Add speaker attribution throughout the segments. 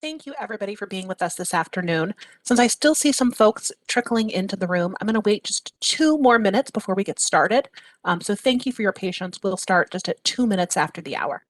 Speaker 1: Thank you, everybody, for being with us this afternoon. Since I still see some folks trickling into the room, I'm going to wait just 2 more minutes before we get started. So thank you for your patience. We'll start just at 2 minutes after the hour.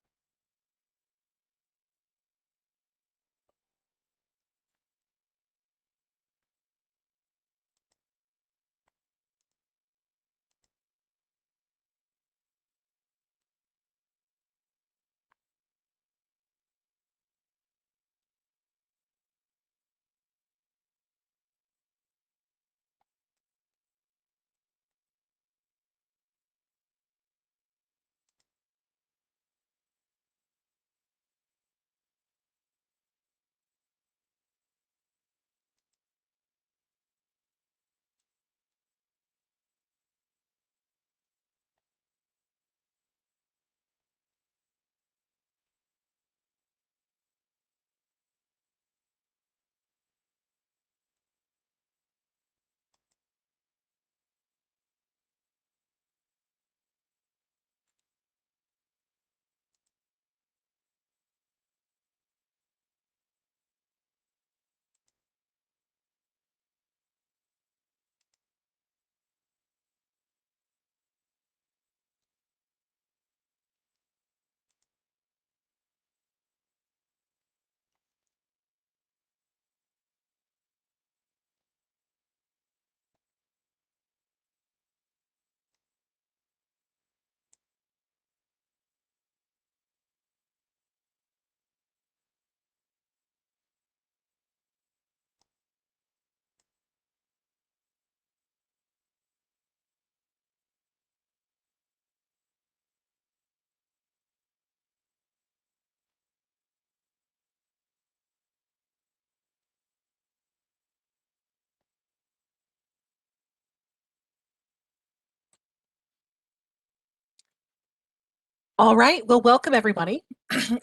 Speaker 1: All right. Well, welcome, everybody.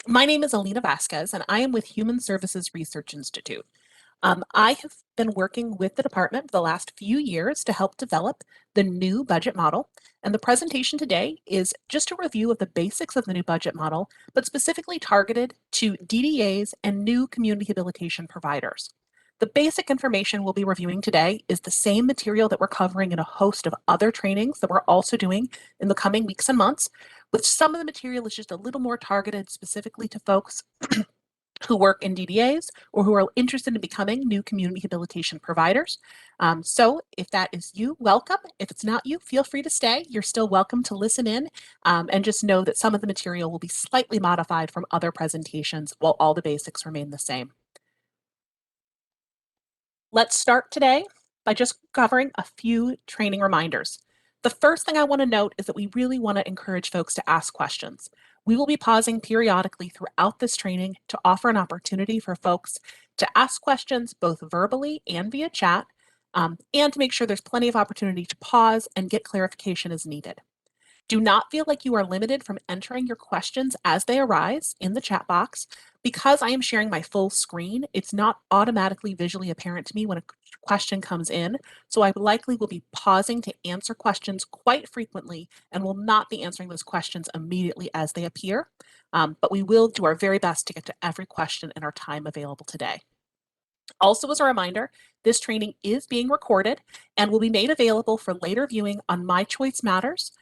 Speaker 1: My name is Alina Vasquez, and I am with Human Services Research Institute. I have been working with the department for the last few years to help develop the new budget model. And the presentation today is just a review of the basics of the new budget model, but specifically targeted to DDAs and new community habilitation providers. The basic information we'll be reviewing today is the same material that we're covering in a host of other trainings that we're also doing in the coming weeks and months, with some of the material is just a little more targeted specifically to folks who work in DDAs or who are interested in becoming new community habilitation providers. So if that is you, welcome. If it's not you, feel free to stay. You're still welcome to listen in, and just know that some of the material will be slightly modified from other presentations while all the basics remain the same. Let's start today by just covering a few training reminders. The first thing I want to note is that we really want to encourage folks to ask questions. We will be pausing periodically throughout this training to offer an opportunity for folks to ask questions both verbally and via chat, and to make sure there's plenty of opportunity to pause and get clarification as needed. Do not feel like you are limited from entering your questions as they arise in the chat box. Because I am sharing my full screen, it's not automatically visually apparent to me when a question comes in, so I likely will be pausing to answer questions quite frequently and will not be answering those questions immediately as they appear, but we will do our very best to get to every question in our time available today. Also, as a reminder, this training is being recorded and will be made available for later viewing on My Choice Matters.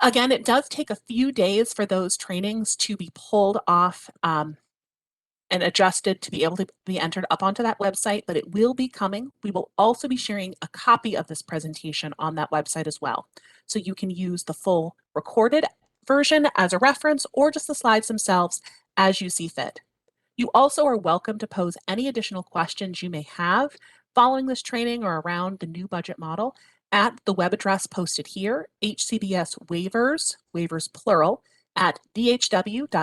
Speaker 1: Again, it does take a few days for those trainings to be pulled off and adjusted to be able to be entered up onto that website, but it will be coming. We will also be sharing a copy of this presentation on that website as well. So you can use the full recorded version as a reference or just the slides themselves as you see fit. You also are welcome to pose any additional questions you may have following this training or around the new budget model at the web address posted here, HCBS waivers plural, at dhw.idaho.gov.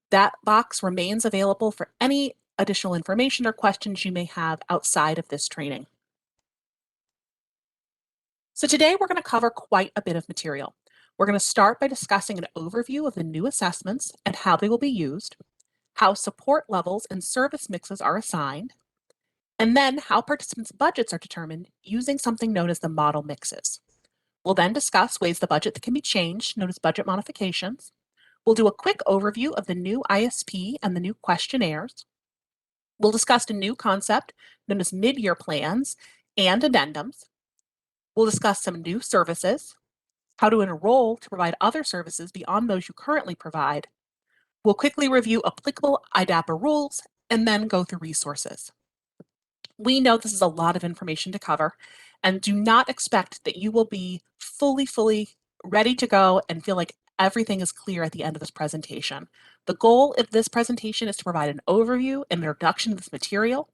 Speaker 1: That box remains available for any additional information or questions you may have outside of this training. So today we're going to cover quite a bit of material. We're going to start by discussing an overview of the new assessments and how they will be used, how support levels and service mixes are assigned, and then how participants' budgets are determined using something known as the model mixes. We'll then discuss ways the budget that can be changed, known as budget modifications. We'll do a quick overview of the new ISP and the new questionnaires. We'll discuss a new concept known as mid-year plans and addendums. We'll discuss some new services, how to enroll to provide other services beyond those you currently provide. We'll quickly review applicable ARP rules and then go through resources. We know this is a lot of information to cover and do not expect that you will be fully ready to go and feel like everything is clear at the end of this presentation. The goal of this presentation is to provide an overview and introduction to this material.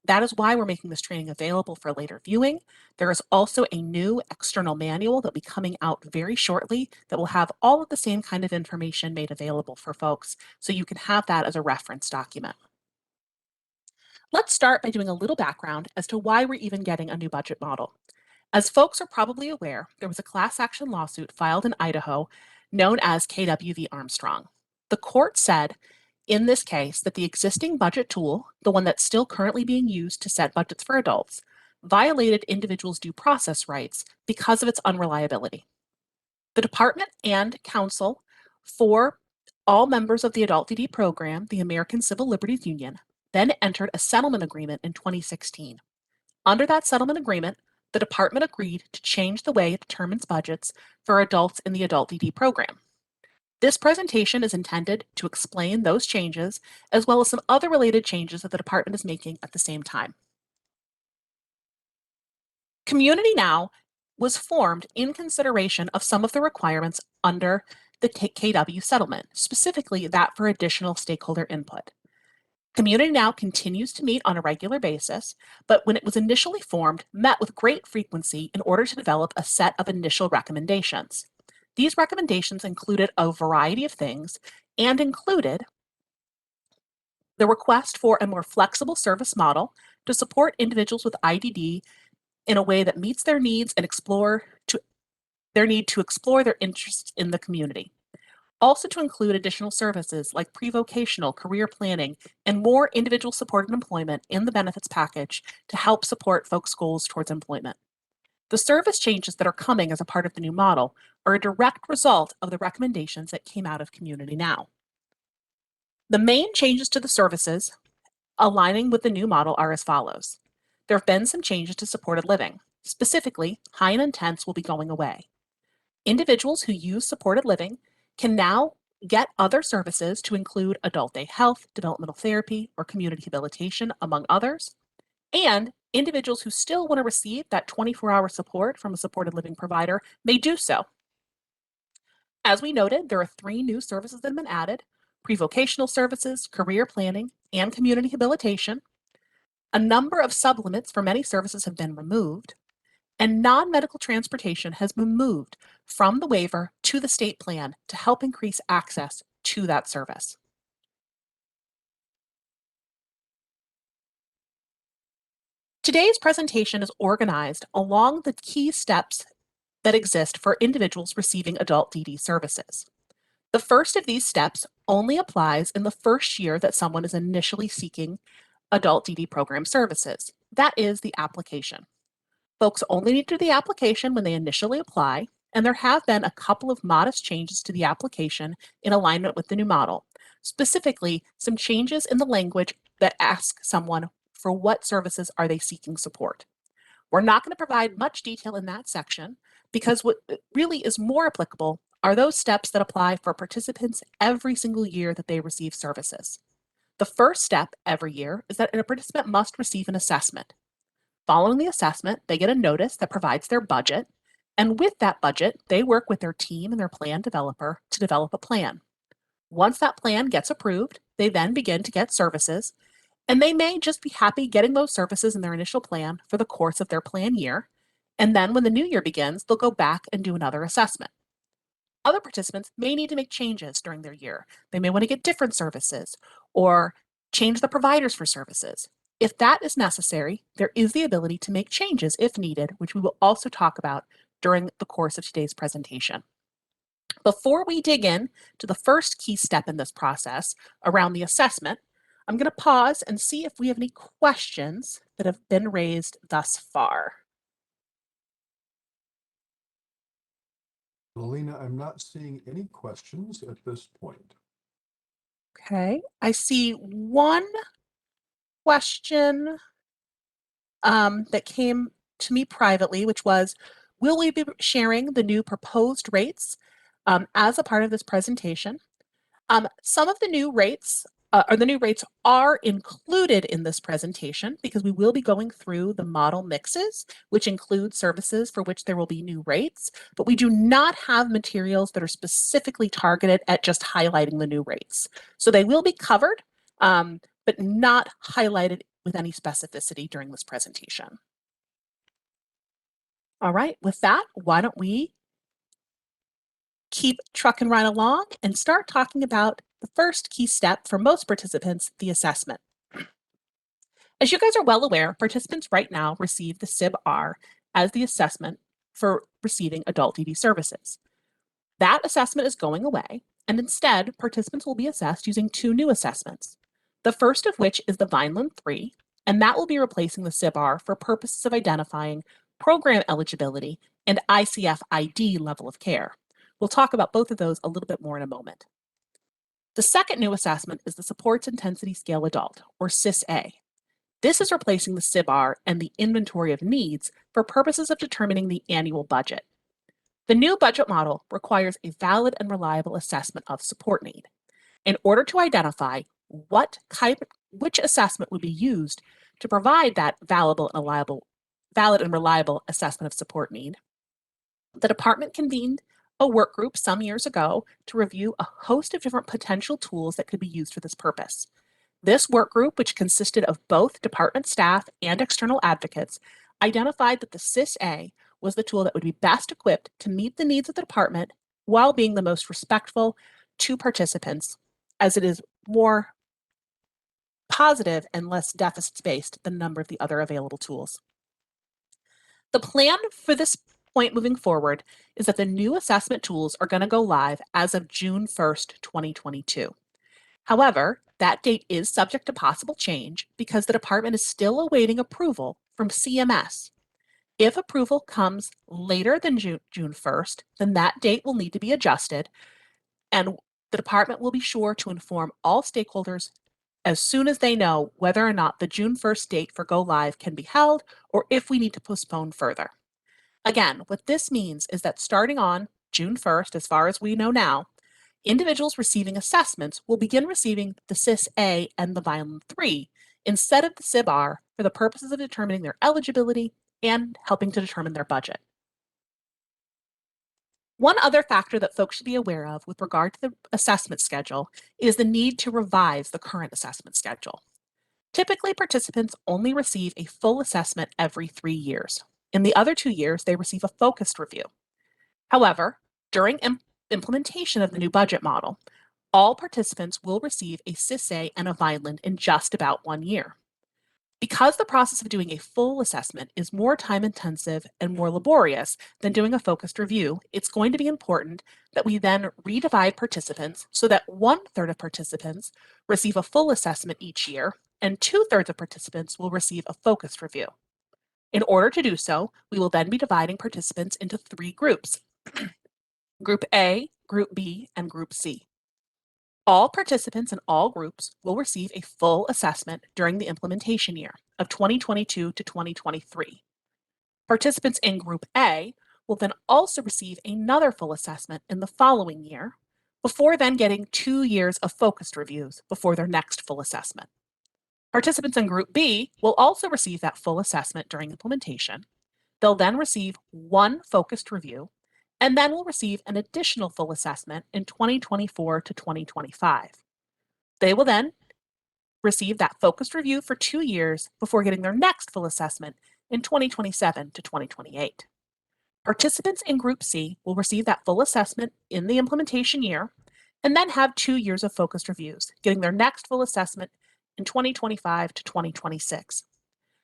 Speaker 1: That is why we're making this training available for later viewing. There is also a new external manual that will be coming out very shortly that will have all of the same kind of information made available for folks, so you can have that as a reference document. Let's start by doing a little background as to why we're even getting a new budget model. As folks are probably aware, there was a class action lawsuit filed in Idaho known as KWV Armstrong. The court said in this case that the existing budget tool, the one that's still currently being used to set budgets for adults, violated individuals' due process rights because of its unreliability. The department and counsel for all members of the Adult DD program, the American Civil Liberties Union, then entered a settlement agreement in 2016. Under that settlement agreement, the department agreed to change the way it determines budgets for adults in the Adult DD program. This presentation is intended to explain those changes, as well as some other related changes that the department is making at the same time. Community Now was formed in consideration of some of the requirements under the KW settlement, specifically that for additional stakeholder input. Community Now continues to meet on a regular basis, but when it was initially formed, met with great frequency in order to develop a set of initial recommendations. These recommendations included a variety of things and included the request for a more flexible service model to support individuals with IDD in a way that meets their needs and their need to explore their interests in the community. Also to include additional services like pre-vocational, career planning, and more individual supported employment in the benefits package to help support folks' goals towards employment. The service changes that are coming as a part of the new model are a direct result of the recommendations that came out of Community Now. The main changes to the services aligning with the new model are as follows. There have been some changes to supported living. Specifically, high and intense will be going away. Individuals who use supported living can now get other services to include adult day health, developmental therapy, or community rehabilitation, among others. And individuals who still want to receive that 24-hour support from a supported living provider may do so. As we noted, there are 3 new services that have been added: pre-vocational services, career planning, and community rehabilitation. A number of sublimits for many services have been removed, and non-medical transportation has been moved from the waiver to the state plan to help increase access to that service. Today's presentation is organized along the key steps that exist for individuals receiving adult DD services. The first of these steps only applies in the first year that someone is initially seeking adult DD program services. That is the application. Folks only need to do the application when they initially apply, and there have been a couple of modest changes to the application in alignment with the new model. Specifically, some changes in the language that ask someone for what services are they seeking support. We're not going to provide much detail in that section because what really is more applicable are those steps that apply for participants every single year that they receive services. The first step every year is that a participant must receive an assessment. Following the assessment, they get a notice that provides their budget, and with that budget, they work with their team and their plan developer to develop a plan. Once that plan gets approved, they then begin to get services, and they may just be happy getting those services in their initial plan for the course of their plan year, and then when the new year begins, they'll go back and do another assessment. Other participants may need to make changes during their year. They may want to get different services or change the providers for services. If that is necessary, there is the ability to make changes if needed, which we will also talk about during the course of today's presentation. Before we dig in to the first key step in this process around the assessment, I'm going to pause and see if we have any questions that have been raised thus far.
Speaker 2: Alina, I'm not seeing any questions at this point.
Speaker 1: Okay, I see one question that came to me privately, which was, will we be sharing the new proposed rates as a part of this presentation? Some of the new rates or the new rates are included in this presentation because we will be going through the model mixes, which include services for which there will be new rates, but we do not have materials that are specifically targeted at just highlighting the new rates. So they will be covered, but not highlighted with any specificity during this presentation. All right, with that, why don't we keep trucking right along and start talking about the first key step for most participants, the assessment. As you guys are well aware, participants right now receive the SIB-R as the assessment for receiving adult DD services. That assessment is going away, and instead, participants will be assessed using two new assessments. The first of which is the Vineland 3, and that will be replacing the SIB-R for purposes of identifying program eligibility and ICF ID level of care. We'll talk about both of those a little bit more in a moment. The second new assessment is the Supports Intensity Scale Adult, or SIS-A. This is replacing the SIB-R and the inventory of needs for purposes of determining the annual budget. The new budget model requires a valid and reliable assessment of support need. In order to identify which assessment would be used to provide that valid and reliable assessment of support need, the department convened a work group some years ago to review a host of different potential tools that could be used for this purpose. This work group, which consisted of both department staff and external advocates, identified that the SIS-A was the tool that would be best equipped to meet the needs of the department while being the most respectful to participants, as it is more positive and less deficits-based than a number of the other available tools. The plan for this point moving forward is that the new assessment tools are going to go live as of June 1st, 2022. However, that date is subject to possible change because the department is still awaiting approval from CMS. If approval comes later than June 1st, then that date will need to be adjusted, and the department will be sure to inform all stakeholders as soon as they know whether or not the June 1st date for go live can be held or if we need to postpone further. Again, what this means is that starting on June 1st, as far as we know now, individuals receiving assessments will begin receiving the SIS-A and the Vineland 3 instead of the SIB-R for the purposes of determining their eligibility and helping to determine their budget. One other factor that folks should be aware of with regard to the assessment schedule is the need to revise the current assessment schedule. Typically, participants only receive a full assessment every 3 years. In the other 2 years, they receive a focused review. However, during implementation of the new budget model, all participants will receive a SIS-A and a Vineland in just about 1 year. Because the process of doing a full assessment is more time intensive and more laborious than doing a focused review, it's going to be important that we then redivide participants so that 1/3 of participants receive a full assessment each year and 2/3 of participants will receive a focused review. In order to do so, we will then be dividing participants into 3 groups: Group A, Group B, and Group C. All participants in all groups will receive a full assessment during the implementation year of 2022 to 2023. Participants in Group A will then also receive another full assessment in the following year, before then getting 2 years of focused reviews before their next full assessment. Participants in Group B will also receive that full assessment during implementation. They'll then receive 1 focused review and then will receive an additional full assessment in 2024 to 2025. They will then receive that focused review for 2 years before getting their next full assessment in 2027 to 2028. Participants in Group C will receive that full assessment in the implementation year and then have 2 years of focused reviews, getting their next full assessment in 2025 to 2026.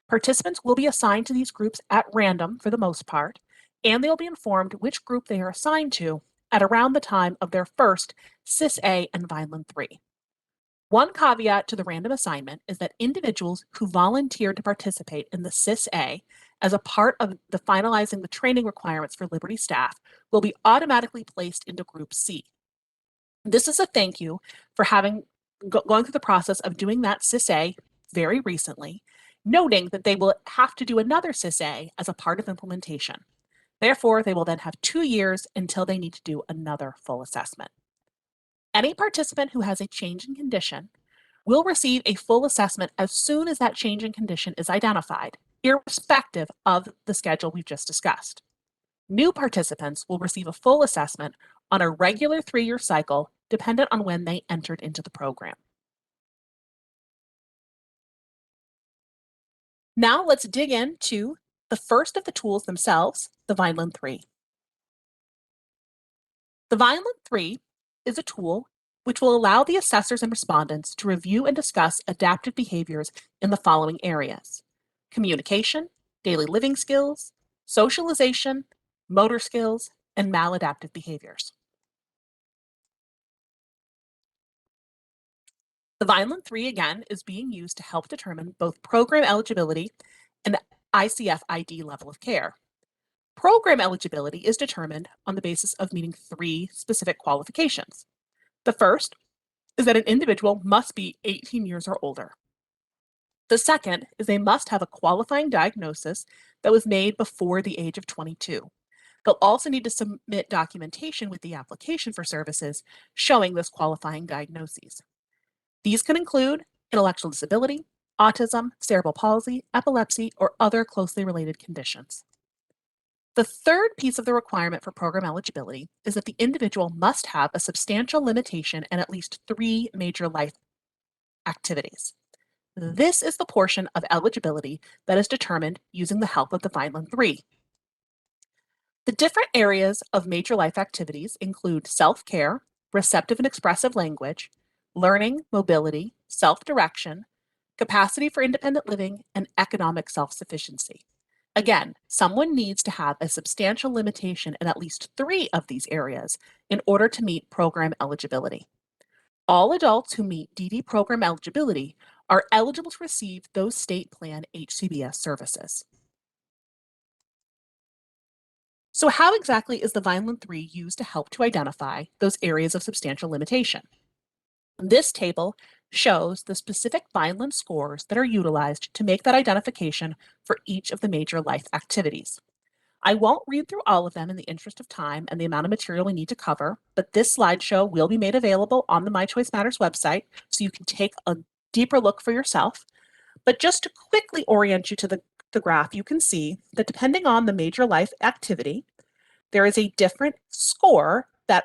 Speaker 1: Participants will be assigned to these groups at random for the most part, and they'll be informed which group they are assigned to at around the time of their first SIS-A and Vineland 3. One caveat to the random assignment is that individuals who volunteer to participate in the SIS-A as a part of the finalizing the training requirements for Liberty staff, will be automatically placed into Group C. This is a thank you for going through the process of doing that CIS-A very recently, noting that they will have to do another CIS-A as a part of implementation. Therefore, they will then have 2 years until they need to do another full assessment. Any participant who has a change in condition will receive a full assessment as soon as that change in condition is identified, irrespective of the schedule we've just discussed. New participants will receive a full assessment on a regular 3-year cycle, dependent on when they entered into the program. Now let's dig into the first of the tools themselves, the Vineland 3. The Vineland 3 is a tool which will allow the assessors and respondents to review and discuss adaptive behaviors in the following areas: communication, daily living skills, socialization, motor skills, and maladaptive behaviors. The Vineland 3, again, is being used to help determine both program eligibility and ICF ID level of care. Program eligibility is determined on the basis of meeting 3 specific qualifications. The first is that an individual must be 18 years or older. The second is they must have a qualifying diagnosis that was made before the age of 22. They'll also need to submit documentation with the application for services showing those qualifying diagnoses. These can include intellectual disability, autism, cerebral palsy, epilepsy, or other closely related conditions. The third piece of the requirement for program eligibility is that the individual must have a substantial limitation and at least 3 major life activities. This is the portion of eligibility that is determined using the help of the Vineland 3. The different areas of major life activities include self-care, receptive and expressive language, learning, mobility, self-direction, capacity for independent living, and economic self-sufficiency. Again, someone needs to have a substantial limitation in at least 3 of these areas in order to meet program eligibility. All adults who meet DD program eligibility are eligible to receive those state plan HCBS services. So how exactly is the Vineland 3 used to help to identify those areas of substantial limitation? This table shows the specific Vineland scores that are utilized to make that identification for each of the major life activities. I won't read through all of them in the interest of time and the amount of material we need to cover, but this slideshow will be made available on the My Choice Matters website so you can take a deeper look for yourself. But just to quickly orient you to the graph, you can see that depending on the major life activity, there is a different score that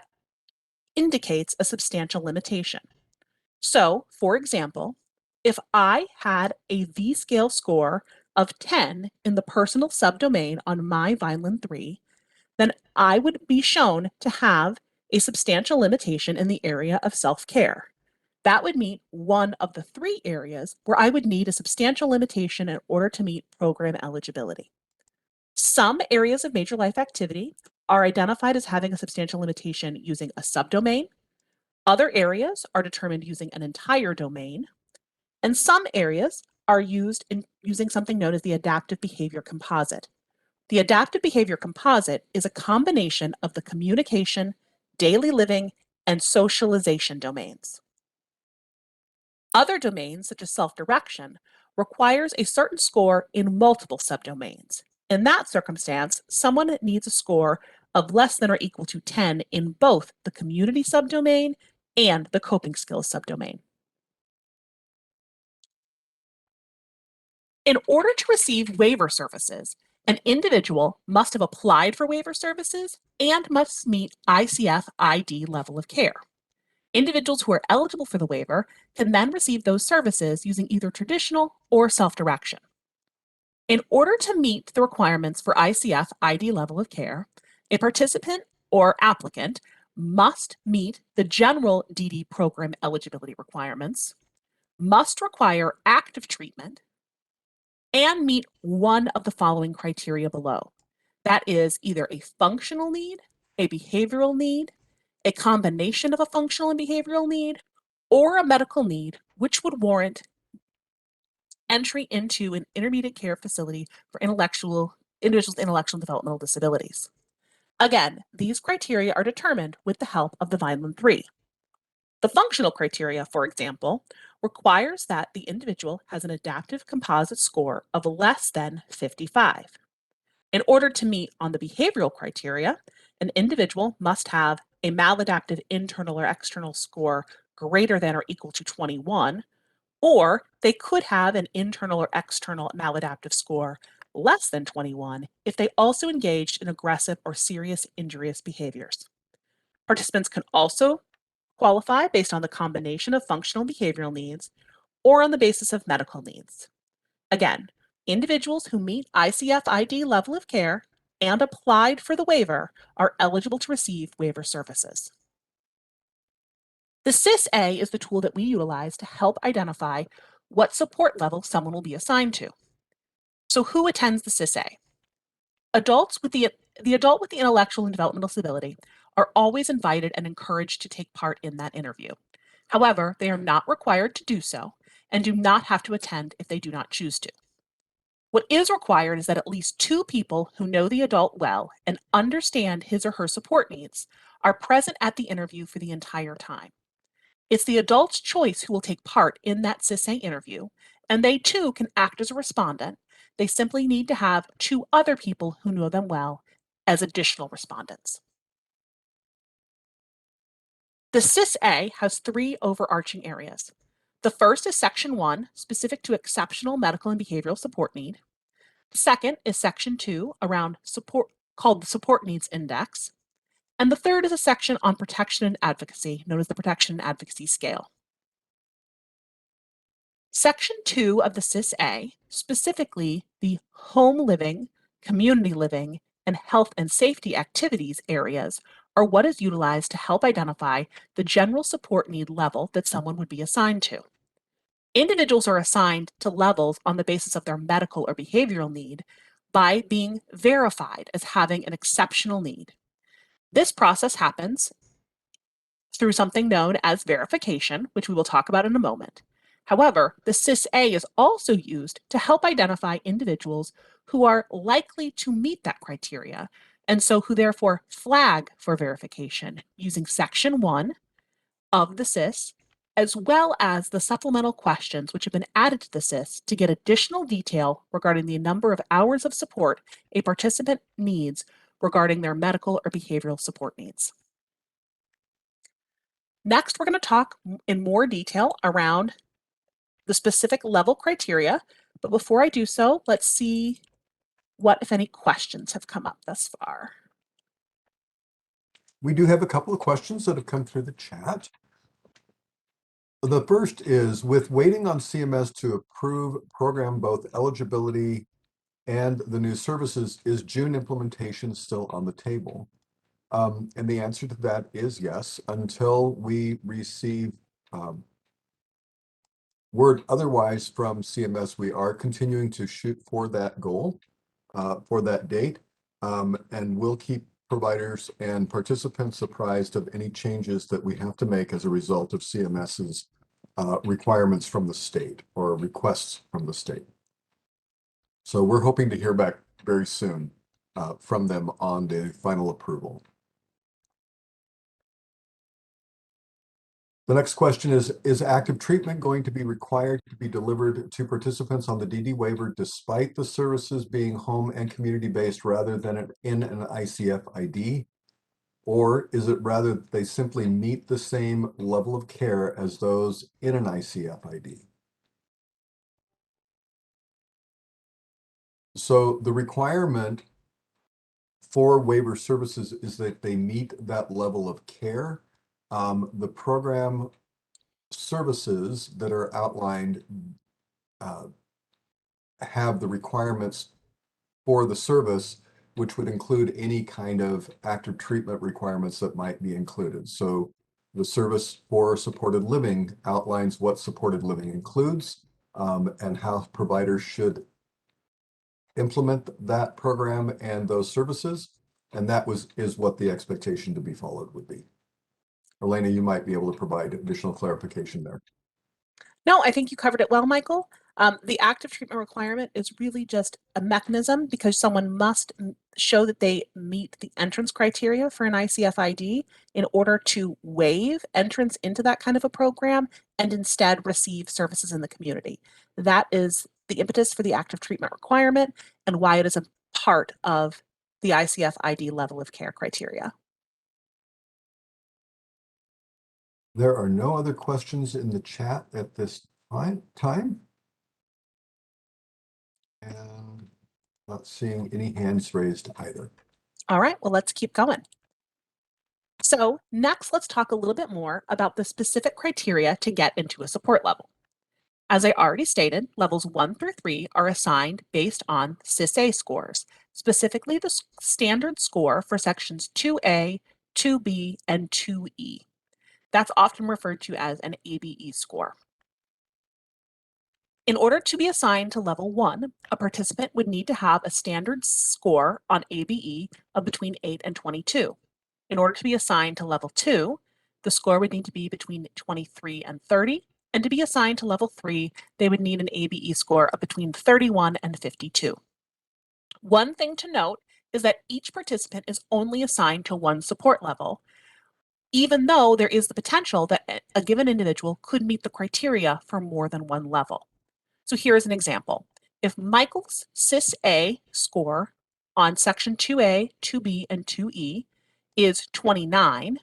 Speaker 1: indicates a substantial limitation. So, for example, if I had a V-scale score of 10 in the personal subdomain on my Vineland 3, then I would be shown to have a substantial limitation in the area of self-care. That would meet one of the 3 areas where I would need a substantial limitation in order to meet program eligibility. Some areas of major life activity are identified as having a substantial limitation using a subdomain. Other areas are determined using an entire domain, and some areas are used in using something known as the adaptive behavior composite. The adaptive behavior composite is a combination of the communication, daily living, and socialization domains. Other domains, such as self-direction, requires a certain score in multiple subdomains. In that circumstance, someone needs a score of less than or equal to 10 in both the community subdomain and the coping skills subdomain. In order to receive waiver services, an individual must have applied for waiver services and must meet ICF ID level of care. Individuals who are eligible for the waiver can then receive those services using either traditional or self-direction. In order to meet the requirements for ICF ID level of care, a participant or applicant must meet the general DD program eligibility requirements, must require active treatment, and meet one of the following criteria below. That is either a functional need, a behavioral need, a combination of a functional and behavioral need, or a medical need, which would warrant entry into an intermediate care facility for individuals with intellectual and developmental disabilities. Again, these criteria are determined with the help of the Vineland 3. The functional criteria, for example, requires that the individual has an adaptive composite score of less than 55. In order to meet on the behavioral criteria, an individual must have a maladaptive internal or external score greater than or equal to 21, or they could have an internal or external maladaptive score less than 21 if they also engaged in aggressive or serious injurious behaviors. Participants can also qualify based on the combination of functional and behavioral needs or on the basis of medical needs. Again, individuals who meet ICF ID level of care and applied for the waiver are eligible to receive waiver services. The SIS-A is the tool that we utilize to help identify what support level someone will be assigned to. So who attends the SIS-A? Adults with the adult with the intellectual and developmental disability are always invited and encouraged to take part in that interview. However, they are not required to do so and do not have to attend if they do not choose to. What is required is that at least two people who know the adult well and understand his or her support needs are present at the interview for the entire time. It's the adult's choice who will take part in that SIS-A interview, and they too can act as a respondent. They simply need to have two other people who know them well as additional respondents. The SIS-A has three overarching areas. The first is Section 1, specific to exceptional medical and behavioral support need. The second is Section 2, around support, called the Support Needs Index. And the third is a section on protection and advocacy, known as the Protection and Advocacy Scale. Section 2 of the SIS-A, specifically the home living, community living, and health and safety activities areas, are what is utilized to help identify the general support need level that someone would be assigned to. Individuals are assigned to levels on the basis of their medical or behavioral need by being verified as having an exceptional need. This process happens through something known as verification, which we will talk about in a moment. However, the SIS-A is also used to help identify individuals who are likely to meet that criteria, and so who therefore flag for verification using Section 1 of the SIS, as well as the supplemental questions which have been added to the SIS to get additional detail regarding the number of hours of support a participant needs regarding their medical or behavioral support needs. Next, we're going to talk in more detail around the specific level criteria, but before I do so, let's see what, if any, questions have come up thus far.
Speaker 2: We do have a couple of questions that have come through the chat. The first is, with waiting on CMS to approve program both eligibility and the new services, is June implementation still on the table? And the answer to that is yes, until we receive word otherwise from CMS. We are continuing to shoot for that goal, for that date, and we'll keep providers and participants apprised of any changes that we have to make as a result of CMS's requirements from the state or requests from the state. So we're hoping to hear back very soon from them on the final approval. The next question is active treatment going to be required to be delivered to participants on the DD waiver despite the services being home and community-based rather than in an ICF ID? Or is it rather that they simply meet the same level of care as those in an ICF ID? So the requirement for waiver services is that they meet that level of care. The program services that are outlined have the requirements for the service, which would include any kind of active treatment requirements that might be included. So the service for supported living outlines what supported living includes and how providers should implement that program and those services. And that is what the expectation to be followed would be. Elena, you might be able to provide additional clarification there.
Speaker 1: No, I think you covered it well, Michael. The active treatment requirement is really just a mechanism because someone must show that they meet the entrance criteria for an ICF ID in order to waive entrance into that kind of a program and instead receive services in the community. That is the impetus for the active treatment requirement and why it is a part of the ICF ID level of care criteria.
Speaker 2: There are no other questions in the chat at this time. And not seeing any hands raised either.
Speaker 1: All right, well, let's keep going. So next, let's talk a little bit more about the specific criteria to get into a support level. As I already stated, levels 1 through 3 are assigned based on CIS-A scores, specifically the standard score for sections 2A, 2B, and 2E. That's often referred to as an ABE score. In order to be assigned to level 1, a participant would need to have a standard score on ABE of between 8 and 22. In order to be assigned to level 2, the score would need to be between 23 and 30, and to be assigned to level 3, they would need an ABE score of between 31 and 52. One thing to note is that each participant is only assigned to one support level, even though there is the potential that a given individual could meet the criteria for more than one level. So here is an example. If Michael's CIS-A score on section 2A, 2B, and 2E is 29,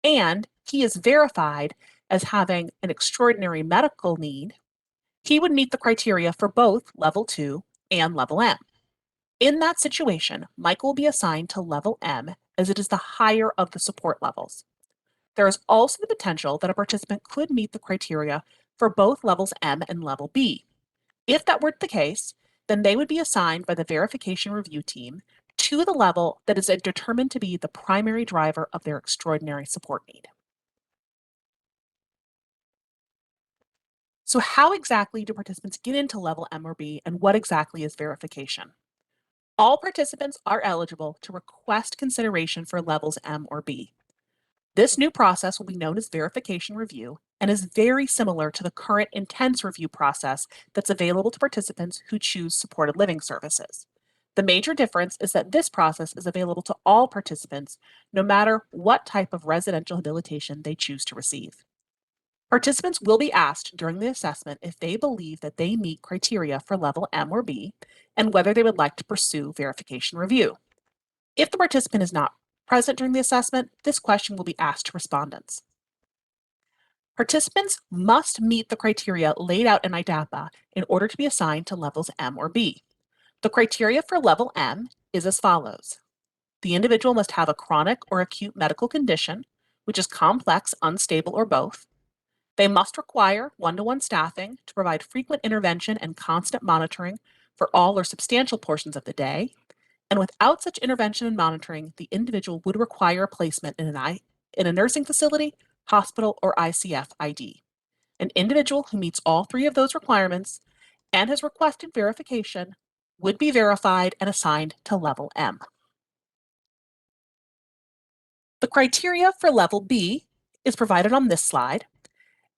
Speaker 1: and he is verified as having an extraordinary medical need, he would meet the criteria for both level 2 and level M. In that situation, Michael will be assigned to level M as it is the higher of the support levels. There is also the potential that a participant could meet the criteria for both levels M and level B. If that were the case, then they would be assigned by the verification review team to the level that is determined to be the primary driver of their extraordinary support need. So how exactly do participants get into level M or B, and what exactly is verification? All participants are eligible to request consideration for levels M or B. This new process will be known as verification review and is very similar to the current intense review process that's available to participants who choose supported living services. The major difference is that this process is available to all participants, no matter what type of residential habilitation they choose to receive. Participants will be asked during the assessment if they believe that they meet criteria for level M or B and whether they would like to pursue verification review. If the participant is not present during the assessment, this question will be asked to respondents. Participants must meet the criteria laid out in IDAPA in order to be assigned to levels M or B. The criteria for level M is as follows. The individual must have a chronic or acute medical condition, which is complex, unstable, or both. They must require one-to-one staffing to provide frequent intervention and constant monitoring for all or substantial portions of the day. And without such intervention and monitoring, the individual would require a placement in a nursing facility, hospital, or ICF ID. An individual who meets all three of those requirements and has requested verification would be verified and assigned to level M. The criteria for level B is provided on this slide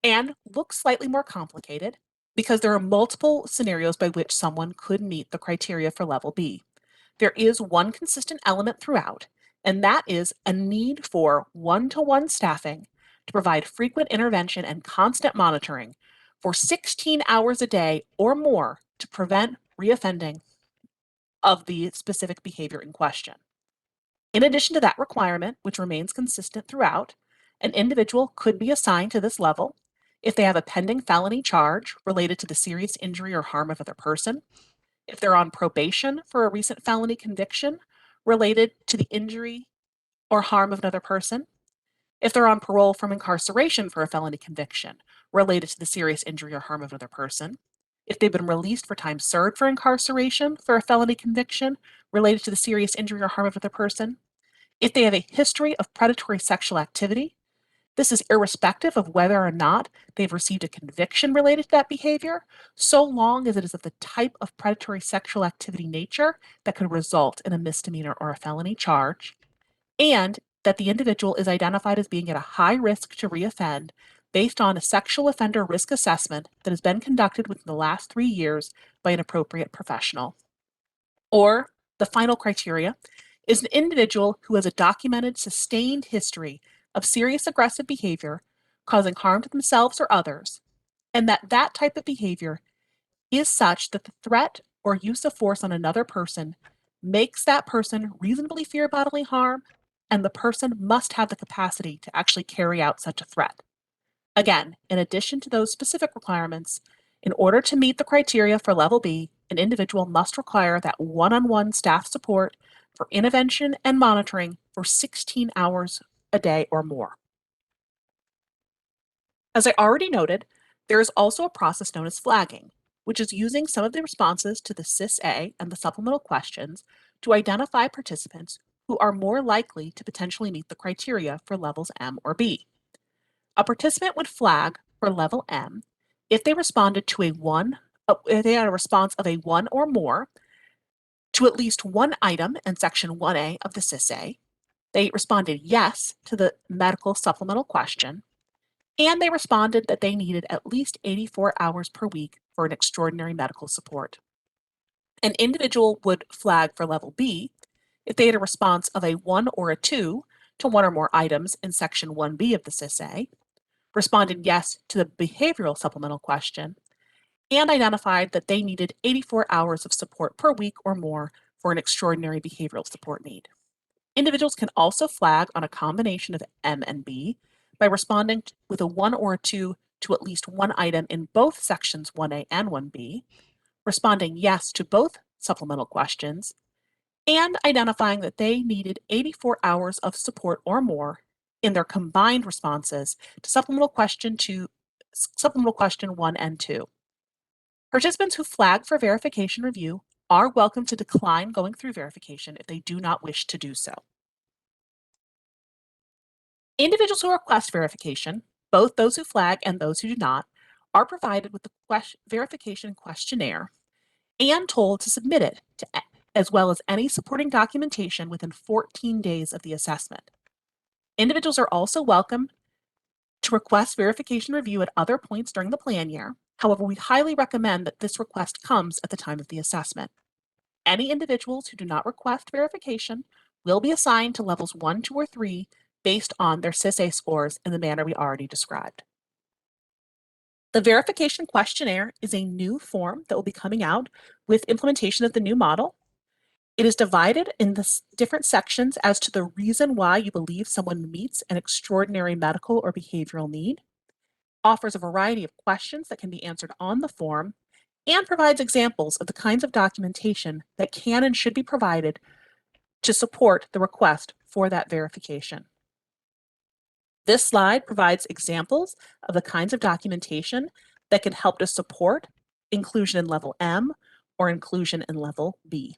Speaker 1: and looks slightly more complicated because there are multiple scenarios by which someone could meet the criteria for level B. There is one consistent element throughout, and that is a need for one-to-one staffing to provide frequent intervention and constant monitoring for 16 hours a day or more to prevent reoffending of the specific behavior in question. In addition to that requirement, which remains consistent throughout, an individual could be assigned to this level if they have a pending felony charge related to the serious injury or harm of another person, if they're on probation for a recent felony conviction related to the injury or harm of another person, if they're on parole from incarceration for a felony conviction related to the serious injury or harm of another person, if they've been released for time served for incarceration for a felony conviction related to the serious injury or harm of another person, if they have a history of predatory sexual activity. This is irrespective of whether or not they've received a conviction related to that behavior, so long as it is of the type of predatory sexual activity nature that could result in a misdemeanor or a felony charge, and that the individual is identified as being at a high risk to reoffend based on a sexual offender risk assessment that has been conducted within the last 3 years by an appropriate professional. Or the final criteria is an individual who has a documented sustained history of serious aggressive behavior causing harm to themselves or others, and that type of behavior is such that the threat or use of force on another person makes that person reasonably fear bodily harm, and the person must have the capacity to actually carry out such a threat. Again, in addition to those specific requirements, in order to meet the criteria for level B, an individual must require that one-on-one staff support for intervention and monitoring for 16 hours a day or more. As I already noted, there is also a process known as flagging, which is using some of the responses to the SIS-A and the supplemental questions to identify participants who are more likely to potentially meet the criteria for levels M or B. A participant would flag for level M if they responded to if they had a response of a 1 or more to at least one item in section 1A of the SIS-A, they responded yes to the medical supplemental question, and they responded that they needed at least 84 hours per week for an extraordinary medical support. An individual would flag for level B if they had a response of a 1 or a 2 to one or more items in section 1B of the SIS-A, responded yes to the behavioral supplemental question, and identified that they needed 84 hours of support per week or more for an extraordinary behavioral support need. Individuals can also flag on a combination of M and B by responding with a 1 or a 2 to at least one item in both sections 1A and 1B, responding yes to both supplemental questions, and identifying that they needed 84 hours of support or more in their combined responses to supplemental question 1 and 2. Participants who flag for verification review are welcome to decline going through verification if they do not wish to do so. Individuals who request verification, both those who flag and those who do not, are provided with the verification questionnaire and told to submit it, as well as any supporting documentation within 14 days of the assessment. Individuals are also welcome to request verification review at other points during the plan year. However, we highly recommend that this request comes at the time of the assessment. Any individuals who do not request verification will be assigned to levels 1, 2, or 3 based on their SIS-A scores in the manner we already described. The verification questionnaire is a new form that will be coming out with implementation of the new model. It is divided in the different sections as to the reason why you believe someone meets an extraordinary medical or behavioral need, offers a variety of questions that can be answered on the form, and provides examples of the kinds of documentation that can and should be provided to support the request for that verification. This slide provides examples of the kinds of documentation that can help to support inclusion in level M or inclusion in level B.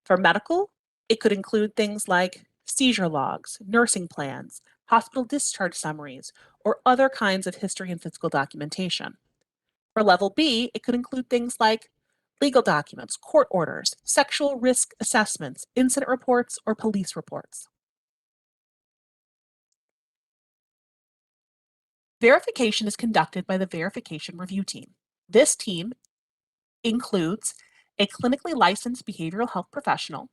Speaker 1: For medical, it could include things like seizure logs, nursing plans, hospital discharge summaries, or other kinds of history and physical documentation. For level B, it could include things like legal documents, court orders, sexual risk assessments, incident reports, or police reports. Verification is conducted by the verification review team. This team includes a clinically licensed behavioral health professional,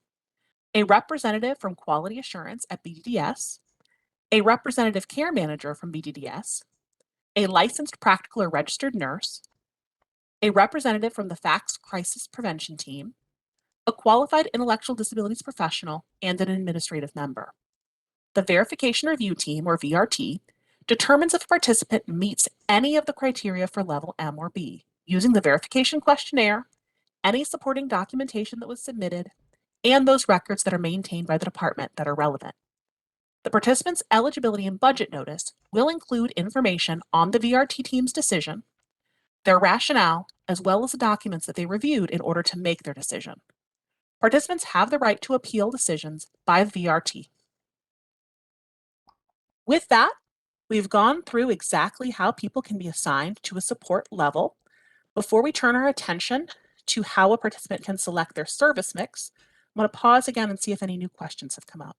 Speaker 1: a representative from quality assurance at BDDS, a representative care manager from BDDS, a licensed practical or registered nurse, a representative from the FACTS crisis prevention team, a qualified intellectual disabilities professional, and an administrative member. The verification review team, or VRT, determines if a participant meets any of the criteria for level M or B using the verification questionnaire, any supporting documentation that was submitted, and those records that are maintained by the department that are relevant. The participant's eligibility and budget notice will include information on the VRT team's decision, their rationale, as well as the documents that they reviewed in order to make their decision. Participants have the right to appeal decisions by the VRT. With that, we've gone through exactly how people can be assigned to a support level. Before we turn our attention to how a participant can select their service mix, I'm going to pause again and see if any new questions have come up.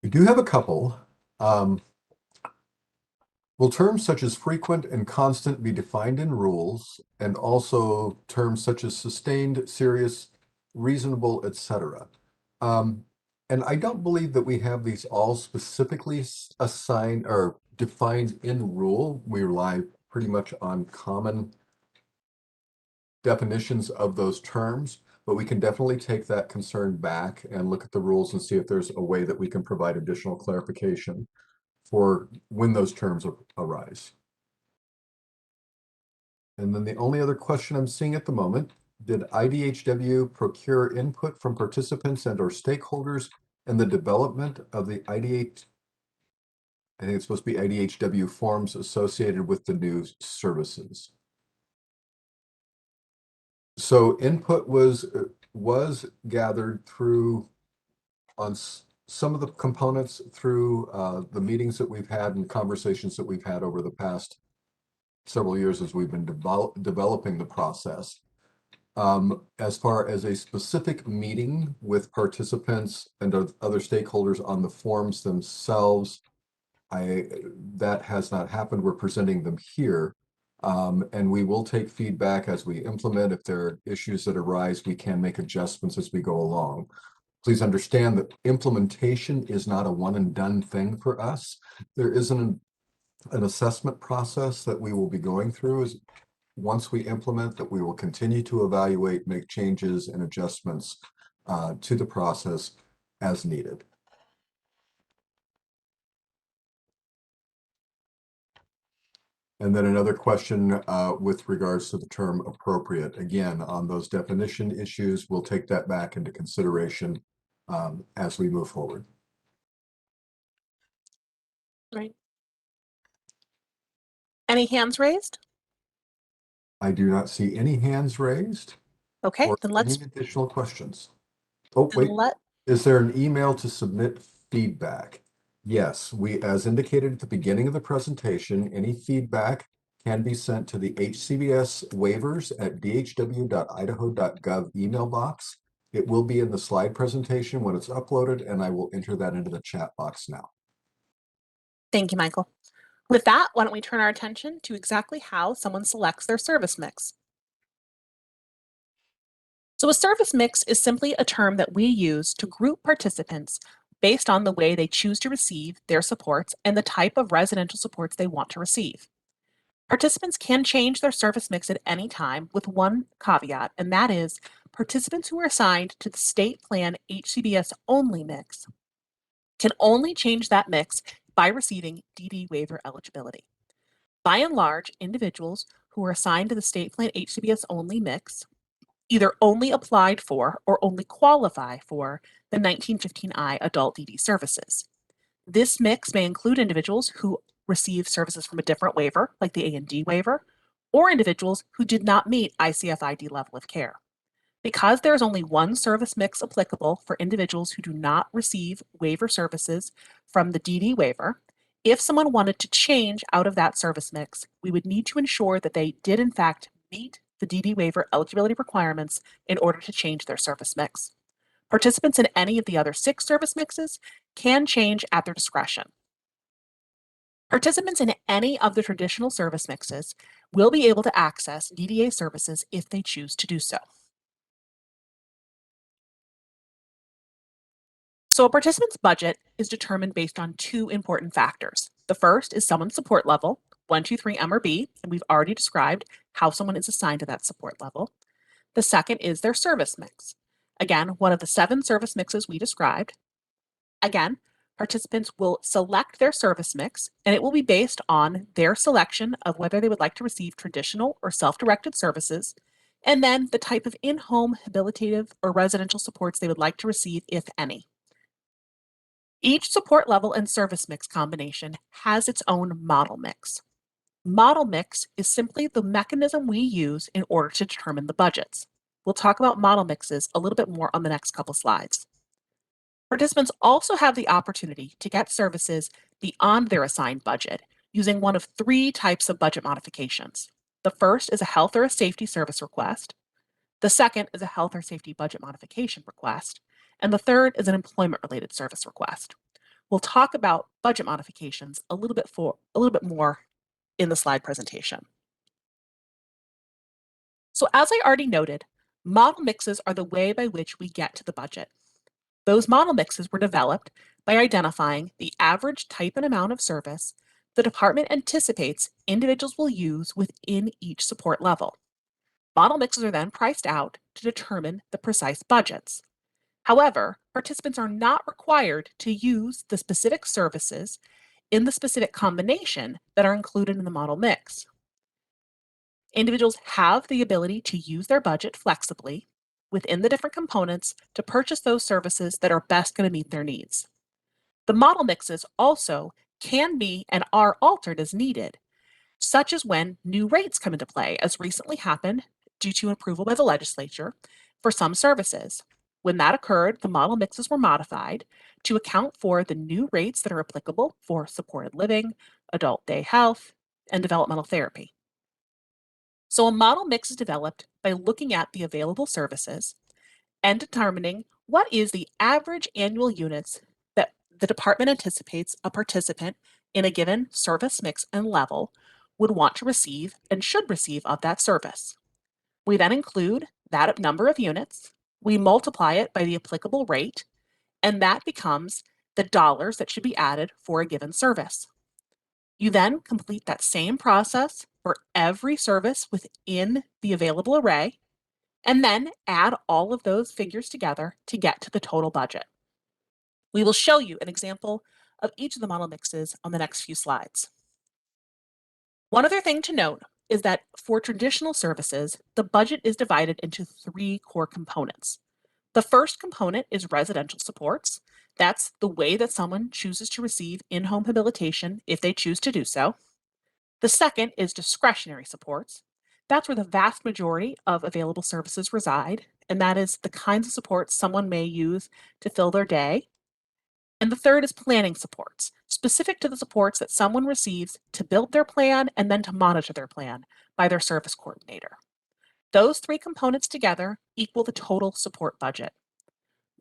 Speaker 2: We do have a couple. Will terms such as frequent and constant be defined in rules, and also terms such as sustained, serious, reasonable, etc.? Um, and I don't believe that we have these all specifically assigned or defined in rule. We rely pretty much on common definitions of those terms, but we can definitely take that concern back and look at the rules and see if there's a way that we can provide additional clarification for when those terms arise. And then the only other question I'm seeing at the moment, did IDHW procure input from participants and or stakeholders in the development of the IDH, I think it's supposed to be IDHW forms associated with the new services. So input was gathered through on some of the components through the meetings that we've had and conversations that we've had over the past several years as we've been developing the process. As far as a specific meeting with participants and other stakeholders on the forms themselves, that has not happened. We're presenting them here. And we will take feedback as we implement. If there are issues that arise, we can make adjustments as we go along. Please understand that implementation is not a one and done thing for us. There is an assessment process that we will be going through as once we implement, that we will continue to evaluate, make changes and adjustments to the process as needed. And then another question with regards to the term appropriate. Again, on those definition issues, we'll take that back into consideration as we move forward.
Speaker 1: Right. Any hands raised?
Speaker 2: I do not see any hands raised
Speaker 1: Okay,
Speaker 2: or
Speaker 1: then
Speaker 2: any
Speaker 1: let's
Speaker 2: additional questions. Oh,
Speaker 1: then
Speaker 2: wait,
Speaker 1: let
Speaker 2: is there an email to submit feedback? Yes, as indicated at the beginning of the presentation, any feedback can be sent to the HCBS waivers at dhw.idaho.gov email box. It will be in the slide presentation when it's uploaded, and I will enter that into the chat box now.
Speaker 1: Thank you, Michael. With that, why don't we turn our attention to exactly how someone selects their service mix. So a service mix is simply a term that we use to group participants based on the way they choose to receive their supports and the type of residential supports they want to receive. Participants can change their service mix at any time with one caveat, and that is participants who are assigned to the state plan HCBS only mix can only change that mix by receiving DD waiver eligibility. By and large, individuals who are assigned to the state plan HCBS only mix either only applied for or only qualify for the 1915I adult DD services. This mix may include individuals who receive services from a different waiver, like the A&D waiver, or individuals who did not meet ICF-ID level of care. Because there is only one service mix applicable for individuals who do not receive waiver services from the DD waiver, if someone wanted to change out of that service mix, we would need to ensure that they did in fact meet the DD waiver eligibility requirements in order to change their service mix. Participants in any of the other 6 service mixes can change at their discretion. Participants in any of the traditional service mixes will be able to access DDA services if they choose to do so. So a participant's budget is determined based on 2 important factors. The first is someone's support level, 1, 2, 3 M or B, and we've already described how someone is assigned to that support level. The second is their service mix. Again, one of the 7 service mixes we described. Again, participants will select their service mix, and it will be based on their selection of whether they would like to receive traditional or self-directed services, and then the type of in-home habilitative or residential supports they would like to receive, if any. Each support level and service mix combination has its own model mix. Model mix is simply the mechanism we use in order to determine the budgets. We'll talk about model mixes a little bit more on the next couple slides. Participants also have the opportunity to get services beyond their assigned budget using one of 3 types of budget modifications. The first is a health or a safety service request. The second is a health or safety budget modification request. And the third is an employment-related service request. We'll talk about budget modifications a little bit more in the slide presentation. So as I already noted, model mixes are the way by which we get to the budget. Those model mixes were developed by identifying the average type and amount of service the department anticipates individuals will use within each support level. Model mixes are then priced out to determine the precise budgets. However, participants are not required to use the specific services in the specific combination that are included in the model mix. Individuals have the ability to use their budget flexibly within the different components to purchase those services that are best going to meet their needs. The model mixes also can be and are altered as needed, such as when new rates come into play, as recently happened due to approval by the legislature for some services. When that occurred, the model mixes were modified to account for the new rates that are applicable for supported living, adult day health, and developmental therapy. So a model mix is developed by looking at the available services and determining what is the average annual units that the department anticipates a participant in a given service mix and level would want to receive and should receive of that service. We then include that number of units, we multiply it by the applicable rate, and that becomes the dollars that should be added for a given service. You then complete that same process for every service within the available array, and then add all of those figures together to get to the total budget. We will show you an example of each of the model mixes on the next few slides. One other thing to note is that for traditional services, the budget is divided into 3 core components. The first component is residential supports. That's the way that someone chooses to receive in-home habilitation if they choose to do so. The second is discretionary supports. That's where the vast majority of available services reside, and that is the kinds of supports someone may use to fill their day. And the third is planning supports, specific to the supports that someone receives to build their plan and then to monitor their plan by their service coordinator. Those 3 components together equal the total support budget.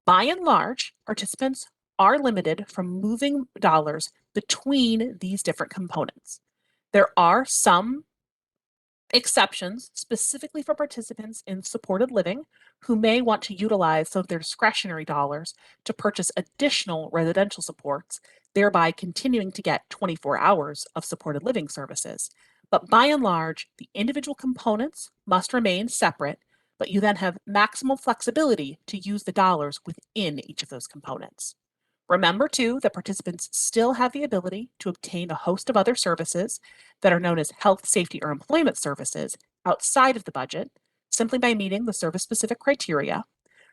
Speaker 1: By and large, participants are limited from moving dollars between these different components. There are some exceptions specifically for participants in supported living who may want to utilize some of their discretionary dollars to purchase additional residential supports, thereby continuing to get 24 hours of supported living services. But by and large, the individual components must remain separate, but you then have maximum flexibility to use the dollars within each of those components. Remember, too, that participants still have the ability to obtain a host of other services that are known as health, safety, or employment services outside of the budget, simply by meeting the service-specific criteria.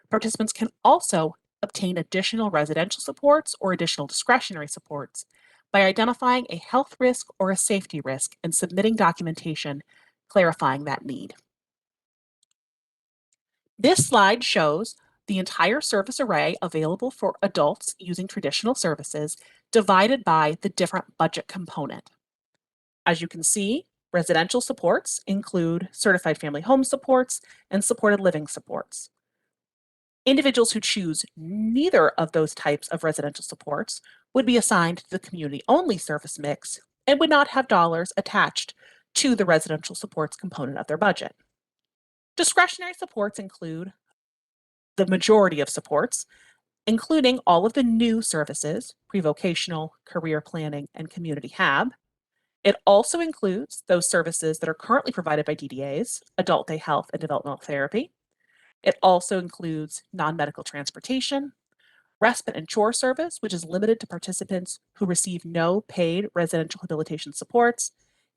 Speaker 1: Participants can also obtain additional residential supports or additional discretionary supports by identifying a health risk or a safety risk and submitting documentation clarifying that need. This slide shows the entire service array available for adults using traditional services divided by the different budget component. As you can see, residential supports include certified family home supports and supported living supports. Individuals who choose neither of those types of residential supports would be assigned to the community-only service mix and would not have dollars attached to the residential supports component of their budget. Discretionary supports include the majority of supports, including all of the new services, pre-vocational, career planning, and community HAB. It also includes those services that are currently provided by DDAs, adult day health and developmental therapy. It also includes non-medical transportation, respite and chore service, which is limited to participants who receive no paid residential habilitation supports,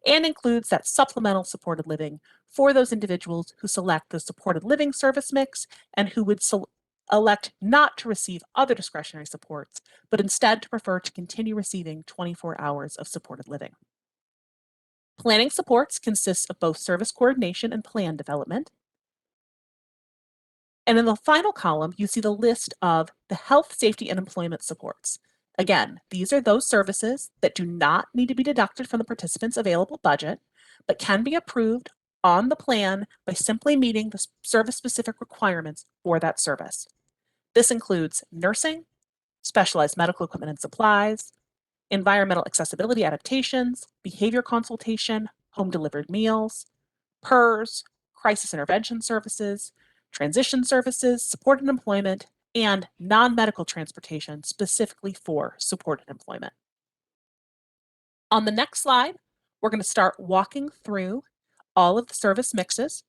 Speaker 1: and includes that supplemental supported living for those individuals who select the supported living service mix and who would elect not to receive other discretionary supports, but instead to prefer to continue receiving 24 hours of supported living. Planning supports consists of both service coordination and plan development. And in the final column, you see the list of the health, safety, and employment supports. Again, these are those services that do not need to be deducted from the participant's available budget, but can be approved on the plan by simply meeting the service-specific requirements for that service. This includes nursing, specialized medical equipment and supplies, environmental accessibility adaptations, behavior consultation, home delivered meals, PERS, crisis intervention services, transition services, supported employment, and non-medical transportation specifically for supported employment. On the next slide, we're going to start walking through all of the service mixes,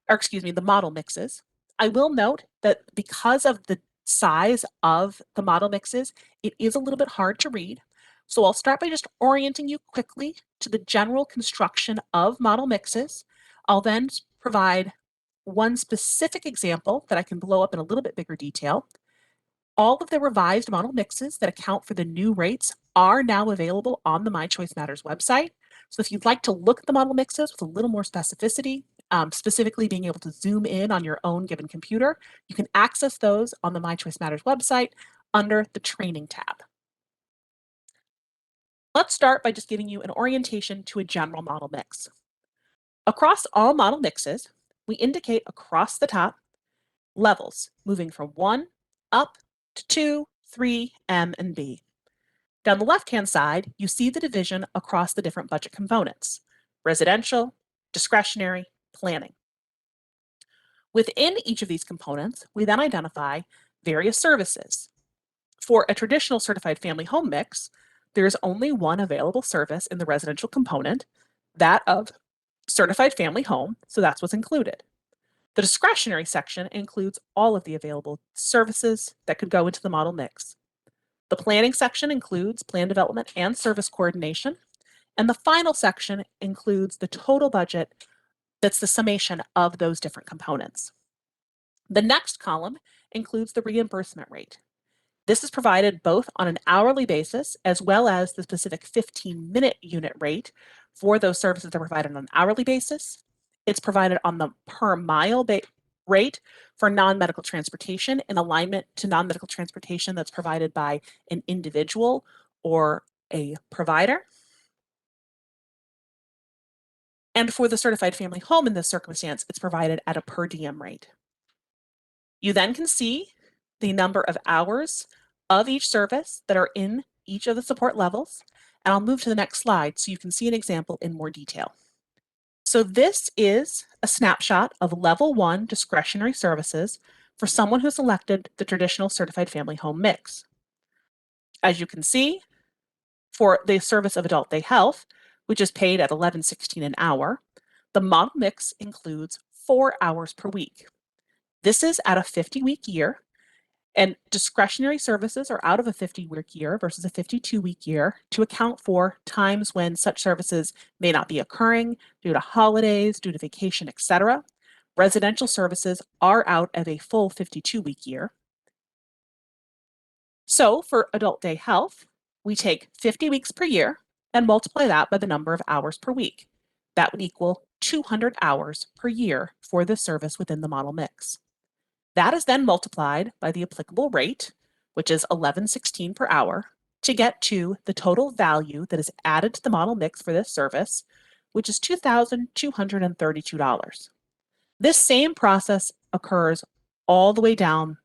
Speaker 1: or excuse me, the model mixes. I will note that because of the size of the model mixes, it is a little bit hard to read. So I'll start by just orienting you quickly to the general construction of model mixes. I'll then provide one specific example that I can blow up in a little bit bigger detail. All of the revised model mixes that account for the new rates are now available on the My Choice Matters website. So if you'd like to look at the model mixes with a little more specificity, specifically being able to zoom in on your own given computer, you can access those on the My Choice Matters website under the Training tab. Let's start by just giving you an orientation to a general model mix. Across all model mixes, we indicate across the top levels, moving from 1 up to 2, 3, M, and B. Down the left-hand side, you see the division across the different budget components: residential, discretionary, planning. Within each of these components, we then identify various services. For a traditional certified family home mix, there is only one available service in the residential component, that of certified family home, so that's what's included. The discretionary section includes all of the available services that could go into the model mix. The planning section includes plan development and service coordination, and the final section includes the total budget that's the summation of those different components. The next column includes the reimbursement rate. This is provided both on an hourly basis as well as the specific 15-minute unit rate for those services that are provided on an hourly basis. It's provided on the per mile rate for non-medical transportation in alignment to non-medical transportation that's provided by an individual or a provider. And for the certified family home in this circumstance, it's provided at a per diem rate. You then can see the number of hours of each service that are in each of the support levels. And I'll move to the next slide so you can see an example in more detail. So this is a snapshot of level 1 discretionary services for someone who selected the traditional certified family home mix. As you can see, for the service of adult day health, which is paid at $11.16 an hour, the model mix includes 4 hours per week. This is at a 50-week year, and discretionary services are out of a 50-week year versus a 52-week year to account for times when such services may not be occurring due to holidays, due to vacation, etc. Residential services are out of a full 52-week year. So for adult day health, we take 50 weeks per year and multiply that by the number of hours per week. That would equal 200 hours per year for this service within the model mix. That is then multiplied by the applicable rate, which is $11.16 per hour, to get to the total value that is added to the model mix for this service, which is $2,232. This same process occurs all the way down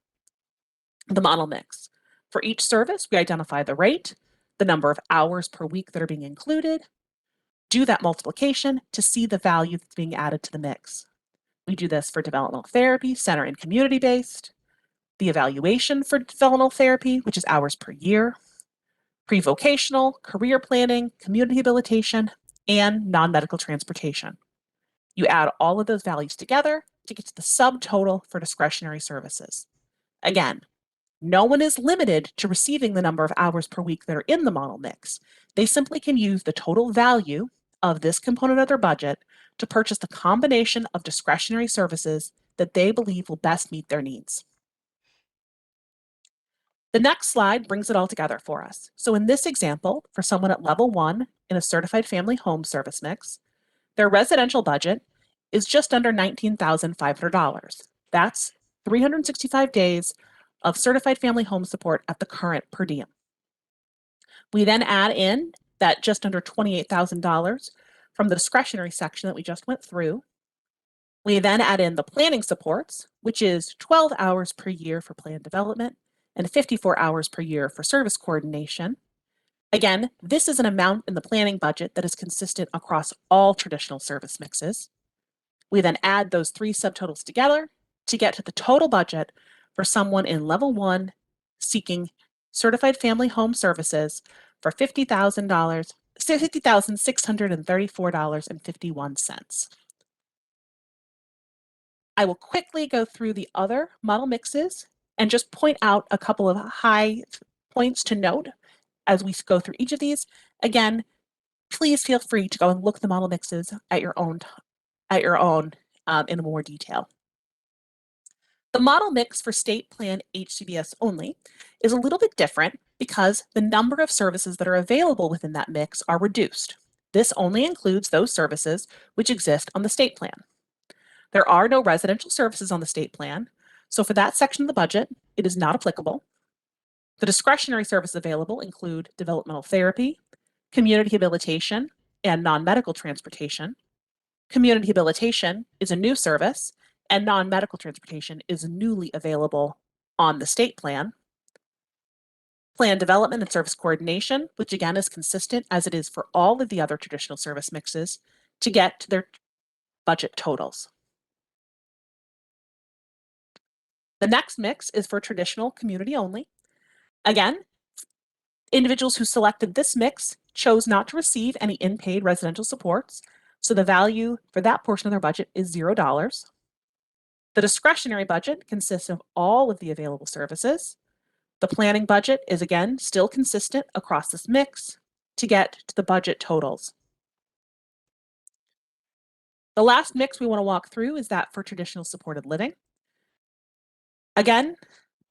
Speaker 1: the model mix. For each service, we identify the rate, the number of hours per week that are being included, do that multiplication to see the value that's being added to the mix. We do this for developmental therapy, center and community-based, the evaluation for developmental therapy, which is hours per year, pre-vocational, career planning, community habilitation, and non-medical transportation. You add all of those values together to get to the subtotal for discretionary services. Again, no one is limited to receiving the number of hours per week that are in the model mix. They simply can use the total value of this component of their budget to purchase the combination of discretionary services that they believe will best meet their needs. The next slide brings it all together for us. So in this example, for someone at level 1 in a certified family home service mix, their residential budget is just under $19,500. That's 365 days of certified family home support at the current per diem. We then add in that just under $28,000 from the discretionary section that we just went through. We then add in the planning supports, which is 12 hours per year for plan development and 54 hours per year for service coordination. Again, this is an amount in the planning budget that is consistent across all traditional service mixes. We then add those three subtotals together to get to the total budget for someone in level 1 seeking certified family home services for $50,634.51. I will quickly go through the other model mixes and just point out a couple of high points to note as we go through each of these. Again, please feel free to go and look at the model mixes at your own in more detail. The model mix for state plan HCBS only is a little bit different because the number of services that are available within that mix are reduced. This only includes those services which exist on the state plan. There are no residential services on the state plan, so for that section of the budget, it is not applicable. The discretionary services available include developmental therapy, community rehabilitation, and non-medical transportation. Community rehabilitation is a new service, and non-medical transportation is newly available on the state plan. Plan development and service coordination, which again is consistent as it is for all of the other traditional service mixes, to get to their budget totals. The next mix is for traditional community only. Again, individuals who selected this mix chose not to receive any in-paid residential supports, so the value for that portion of their budget is $0. The discretionary budget consists of all of the available services. The planning budget is again still consistent across this mix to get to the budget totals. The last mix we want to walk through is that for traditional supported living. Again,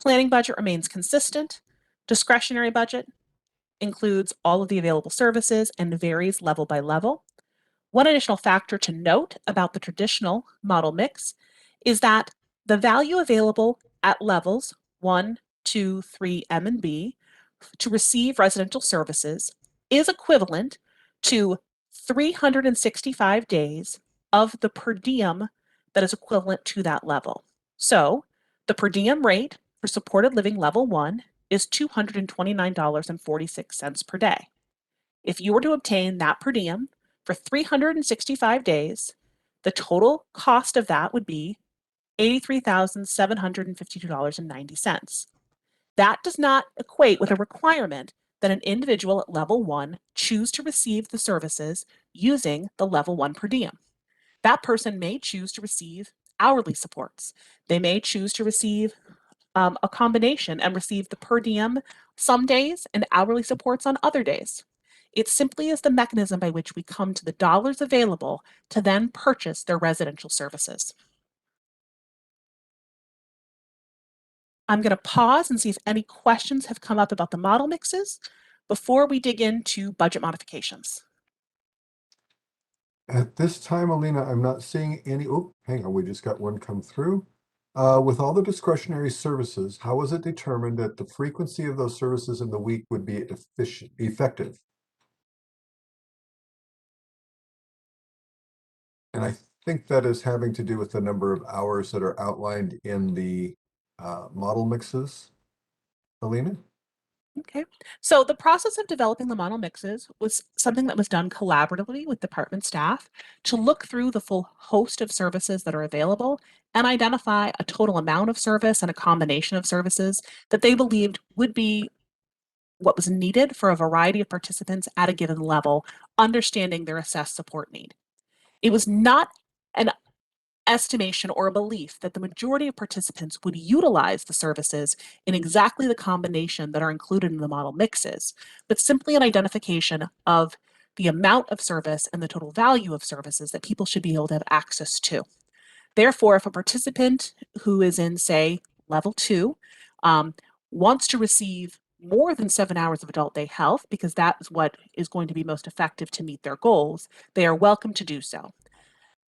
Speaker 1: planning budget remains consistent. Discretionary budget includes all of the available services and varies level by level. One additional factor to note about the traditional model mix is that the value available at levels 1, 2, 3, M, and B to receive residential services is equivalent to 365 days of the per diem that is equivalent to that level. So the per diem rate for supported living level 1 is $229.46 per day. If you were to obtain that per diem for 365 days, the total cost of that would be $83,752.90. That does not equate with a requirement that an individual at level 1 choose to receive the services using the level 1 per diem. That person may choose to receive hourly supports. They may choose to receive a combination and receive the per diem some days and hourly supports on other days. It simply is the mechanism by which we come to the dollars available to then purchase their residential services. I'm going to pause and see if any questions have come up about the model mixes before we dig into budget modifications.
Speaker 2: At this time, Alina, I'm not seeing any, oh, hang on, we just got one come through. With all the discretionary services, how was it determined that the frequency of those services in the week would be effective? And I think that is having to do with the number of hours that are outlined in the model mixes. Alina?
Speaker 1: Okay, so the process of developing the model mixes was something that was done collaboratively with department staff to look through the full host of services that are available and identify a total amount of service and a combination of services that they believed would be what was needed for a variety of participants at a given level, understanding their assessed support need. It was not an estimation or a belief that the majority of participants would utilize the services in exactly the combination that are included in the model mixes, but simply an identification of the amount of service and the total value of services that people should be able to have access to. Therefore, if a participant who is in, say, level 2 wants to receive more than 7 hours of adult day health, because that is what is going to be most effective to meet their goals, they are welcome to do so.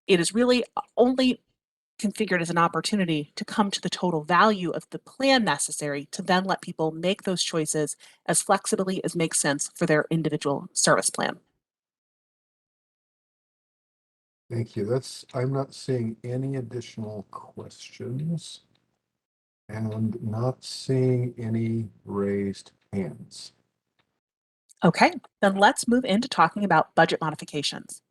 Speaker 1: It is really only configured as an opportunity to come to the total value of the plan necessary to then let people make those choices as flexibly as makes sense for their individual service plan.
Speaker 2: Thank you. I'm not seeing any additional questions. And not seeing any raised hands.
Speaker 1: Okay, then let's move into talking about budget modifications.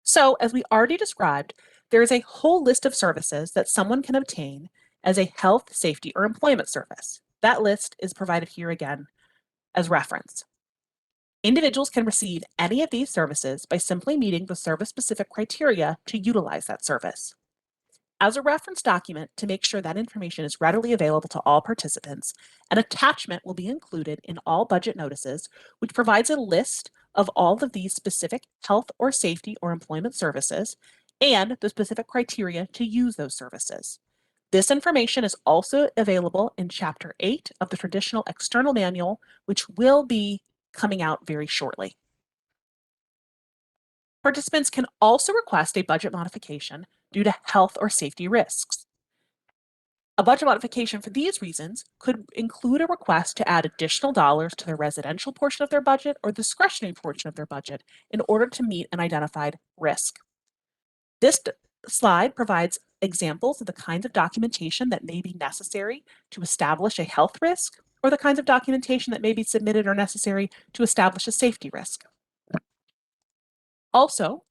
Speaker 1: So, as we already described, there is a whole list of services that someone can obtain as a health, safety, or employment service. That list is provided here again as reference. Individuals can receive any of these services by simply meeting the service-specific criteria to utilize that service. As a reference document, to make sure that information is readily available to all participants, an attachment will be included in all budget notices, which provides a list of all of these specific health or safety or employment services and the specific criteria to use those services. This information is also available in Chapter 8 of the Traditional External Manual, which will be coming out very shortly. Participants can also request a budget modification due to health or safety risks. A budget modification for these reasons could include a request to add additional dollars to their residential portion of their budget or discretionary portion of their budget in order to meet an identified risk. This slide provides examples of the kinds of documentation that may be necessary to establish a health risk or the kinds of documentation that may be submitted or necessary to establish a safety risk. Also,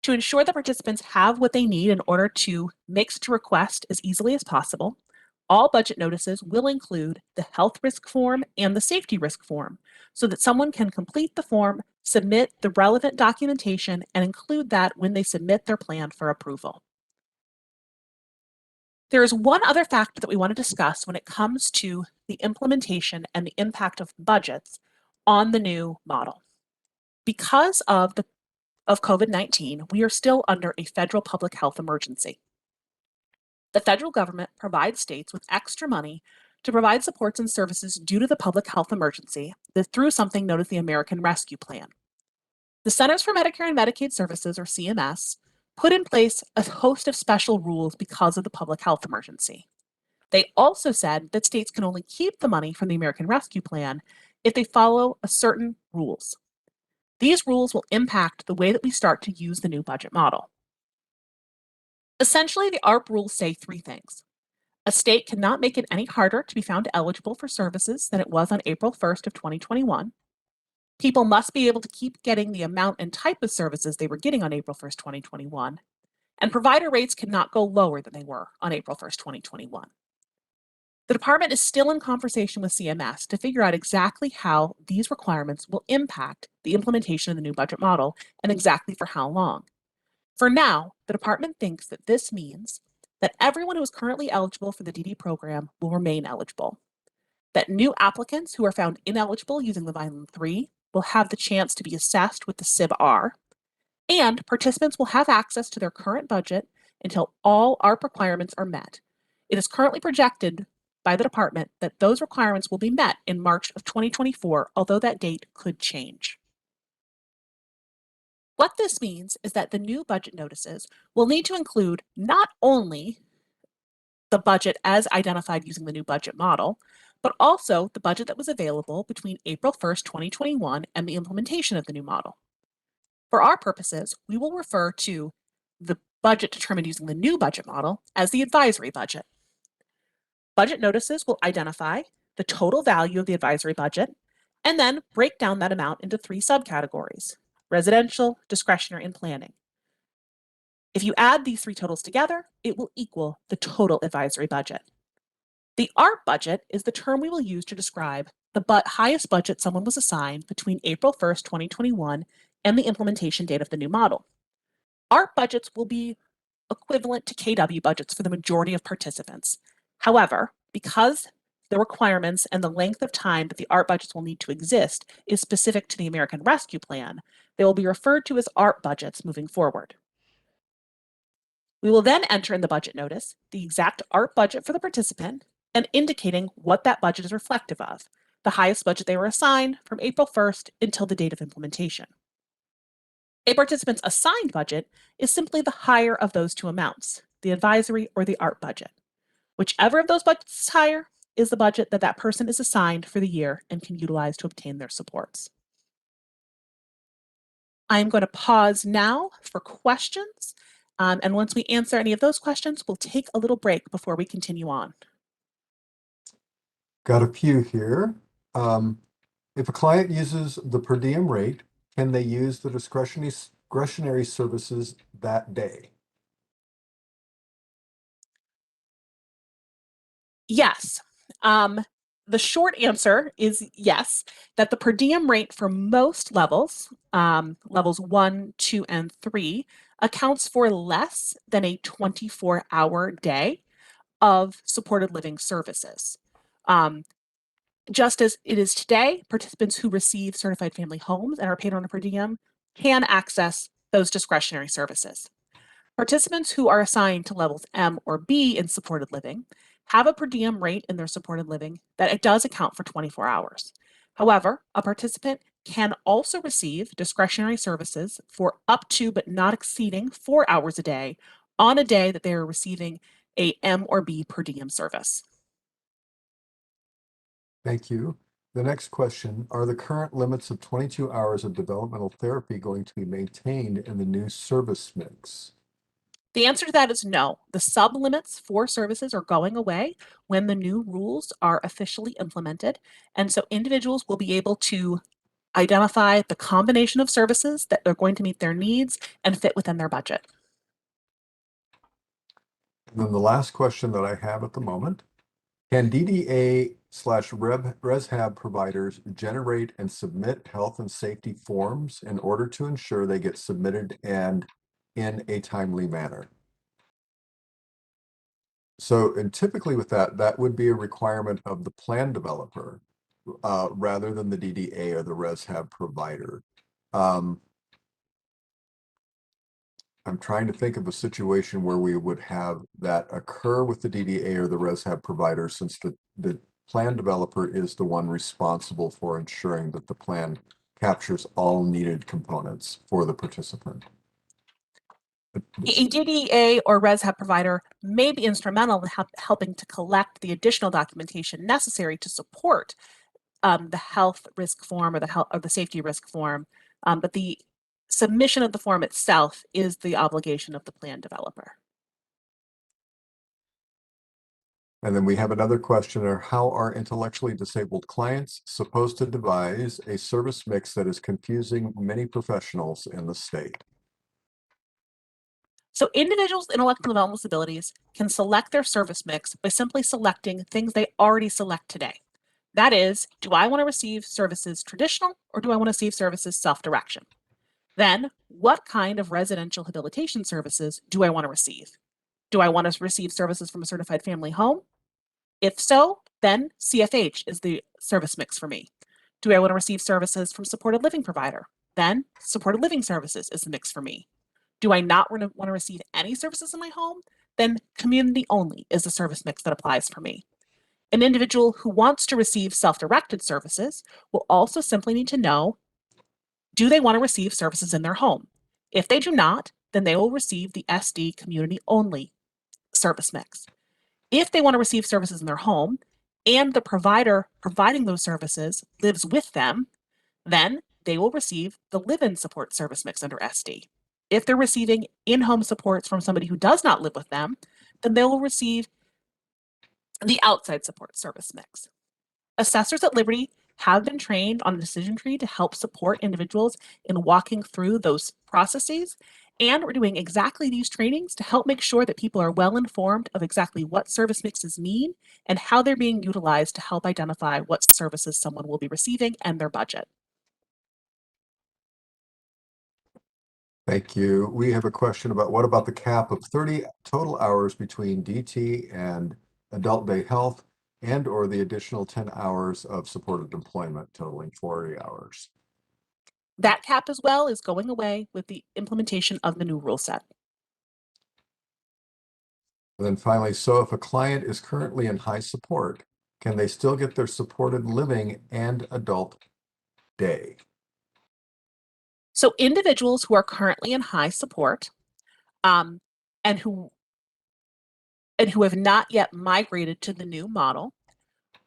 Speaker 1: to ensure that participants have what they need in order to make such a request as easily as possible, all budget notices will include the health risk form and the safety risk form so that someone can complete the form, submit the relevant documentation, and include that when they submit their plan for approval. There is one other factor that we want to discuss when it comes to the implementation and the impact of budgets on the new model. Because of COVID-19, we are still under a federal public health emergency. The federal government provides states with extra money to provide supports and services due to the public health emergency through something known as the American Rescue Plan. The Centers for Medicare and Medicaid Services, or CMS, put in place a host of special rules because of the public health emergency. They also said that states can only keep the money from the American Rescue Plan if they follow certain rules. These rules will impact the way that we start to use the new budget model. Essentially, the ARP rules say three things. A state cannot make it any harder to be found eligible for services than it was on April 1st of 2021. People must be able to keep getting the amount and type of services they were getting on April 1st, 2021, and provider rates cannot go lower than they were on April 1st, 2021. The department is still in conversation with CMS to figure out exactly how these requirements will impact the implementation of the new budget model and exactly for how long. For now, the department thinks that this means that everyone who is currently eligible for the DD program will remain eligible, that new applicants who are found ineligible using the Vineland 3 will have the chance to be assessed with the SIB-R, and participants will have access to their current budget until all ARP requirements are met. It is currently projected by the department that those requirements will be met in March of 2024, although that date could change. What this means is that the new budget notices will need to include not only the budget as identified using the new budget model, but also the budget that was available between April 1st, 2021 and the implementation of the new model. For our purposes, we will refer to the budget determined using the new budget model as the advisory budget. Budget notices will identify the total value of the advisory budget and then break down that amount into three subcategories: residential, discretionary, and planning. If you add these three totals together, it will equal the total advisory budget. The ARP budget is the term we will use to describe the highest budget someone was assigned between April 1st, 2021 and the implementation date of the new model. ARP budgets will be equivalent to KW budgets for the majority of participants. However, because the requirements and the length of time that the ARP budgets will need to exist is specific to the American Rescue Plan, they will be referred to as ARP budgets moving forward. We will then enter in the budget notice the exact ARP budget for the participant and indicating what that budget is reflective of, the highest budget they were assigned from April 1st until the date of implementation. A participant's assigned budget is simply the higher of those two amounts, the advisory or the ARP budget. Whichever of those budgets is higher is the budget that that person is assigned for the year and can utilize to obtain their supports. I'm going to pause now for questions, And once we answer any of those questions, we'll take a little break before we continue on.
Speaker 2: Got a few here. If a client uses the per diem rate, can they use the discretionary services that day?
Speaker 1: Yes. The short answer is yes, that the per diem rate for most levels, levels 1, 2, and 3, accounts for less than a 24-hour day of supported living services. Just as it is today, participants who receive certified family homes and are paid on a per diem can access those discretionary services. Participants who are assigned to levels M or B in supported living have a per diem rate in their supported living that it does account for 24 hours. However, a participant can also receive discretionary services for up to but not exceeding 4 hours a day on a day that they are receiving a M or B per diem service.
Speaker 2: Thank you. The next question, are the current limits of 22 hours of developmental therapy going to be maintained in the new service mix?
Speaker 1: The answer to that is no. The sublimits for services are going away when the new rules are officially implemented. And so individuals will be able to identify the combination of services that are going to meet their needs and fit within their budget.
Speaker 2: And then the last question that I have at the moment, can DDA/ResHab providers generate and submit health and safety forms in order to ensure they get submitted and in a timely manner? So, and typically with that would be a requirement of the plan developer rather than the DDA or the ResHab provider. Um, I'm trying to think of a situation where we would have that occur with the DDA or the ResHab provider, since the plan developer is the one responsible for ensuring that the plan captures all needed components for the participant.
Speaker 1: A DDA or ResHab provider may be instrumental in helping to collect the additional documentation necessary to support the health risk form or the safety risk form, but the submission of the form itself is the obligation of the plan developer.
Speaker 2: And then we have another question, how are intellectually disabled clients supposed to devise a service mix that is confusing many professionals in the state?
Speaker 1: So individuals with intellectual developmental disabilities can select their service mix by simply selecting things they already select today. That is, do I want to receive services traditional or do I want to receive services self-direction? Then, what kind of residential habilitation services do I want to receive? Do I want to receive services from a certified family home? If so, then CFH is the service mix for me. Do I want to receive services from supported living provider? Then supported living services is the mix for me. Do I not want to receive any services in my home? Then community only is the service mix that applies for me. An individual who wants to receive self-directed services will also simply need to know, do they want to receive services in their home? If they do not, then they will receive the SD community only service mix. If they want to receive services in their home and the provider providing those services lives with them, then they will receive the live-in support service mix under SD. If they're receiving in-home supports from somebody who does not live with them, then they will receive the outside support service mix. Assessors at Liberty have been trained on a decision tree to help support individuals in walking through those processes. And we're doing exactly these trainings to help make sure that people are well informed of exactly what service mixes mean and how they're being utilized to help identify what services someone will be receiving and their budget.
Speaker 2: Thank you. We have a question about what about the cap of 30 total hours between DT and adult day health and or the additional 10 hours of supported employment totaling 40 hours?
Speaker 1: That cap as well is going away with the implementation of the new rule set.
Speaker 2: And then finally, so if a client is currently in high support, can they still get their supported living and adult day?
Speaker 1: So individuals who are currently in high support um, and who have not yet migrated to the new model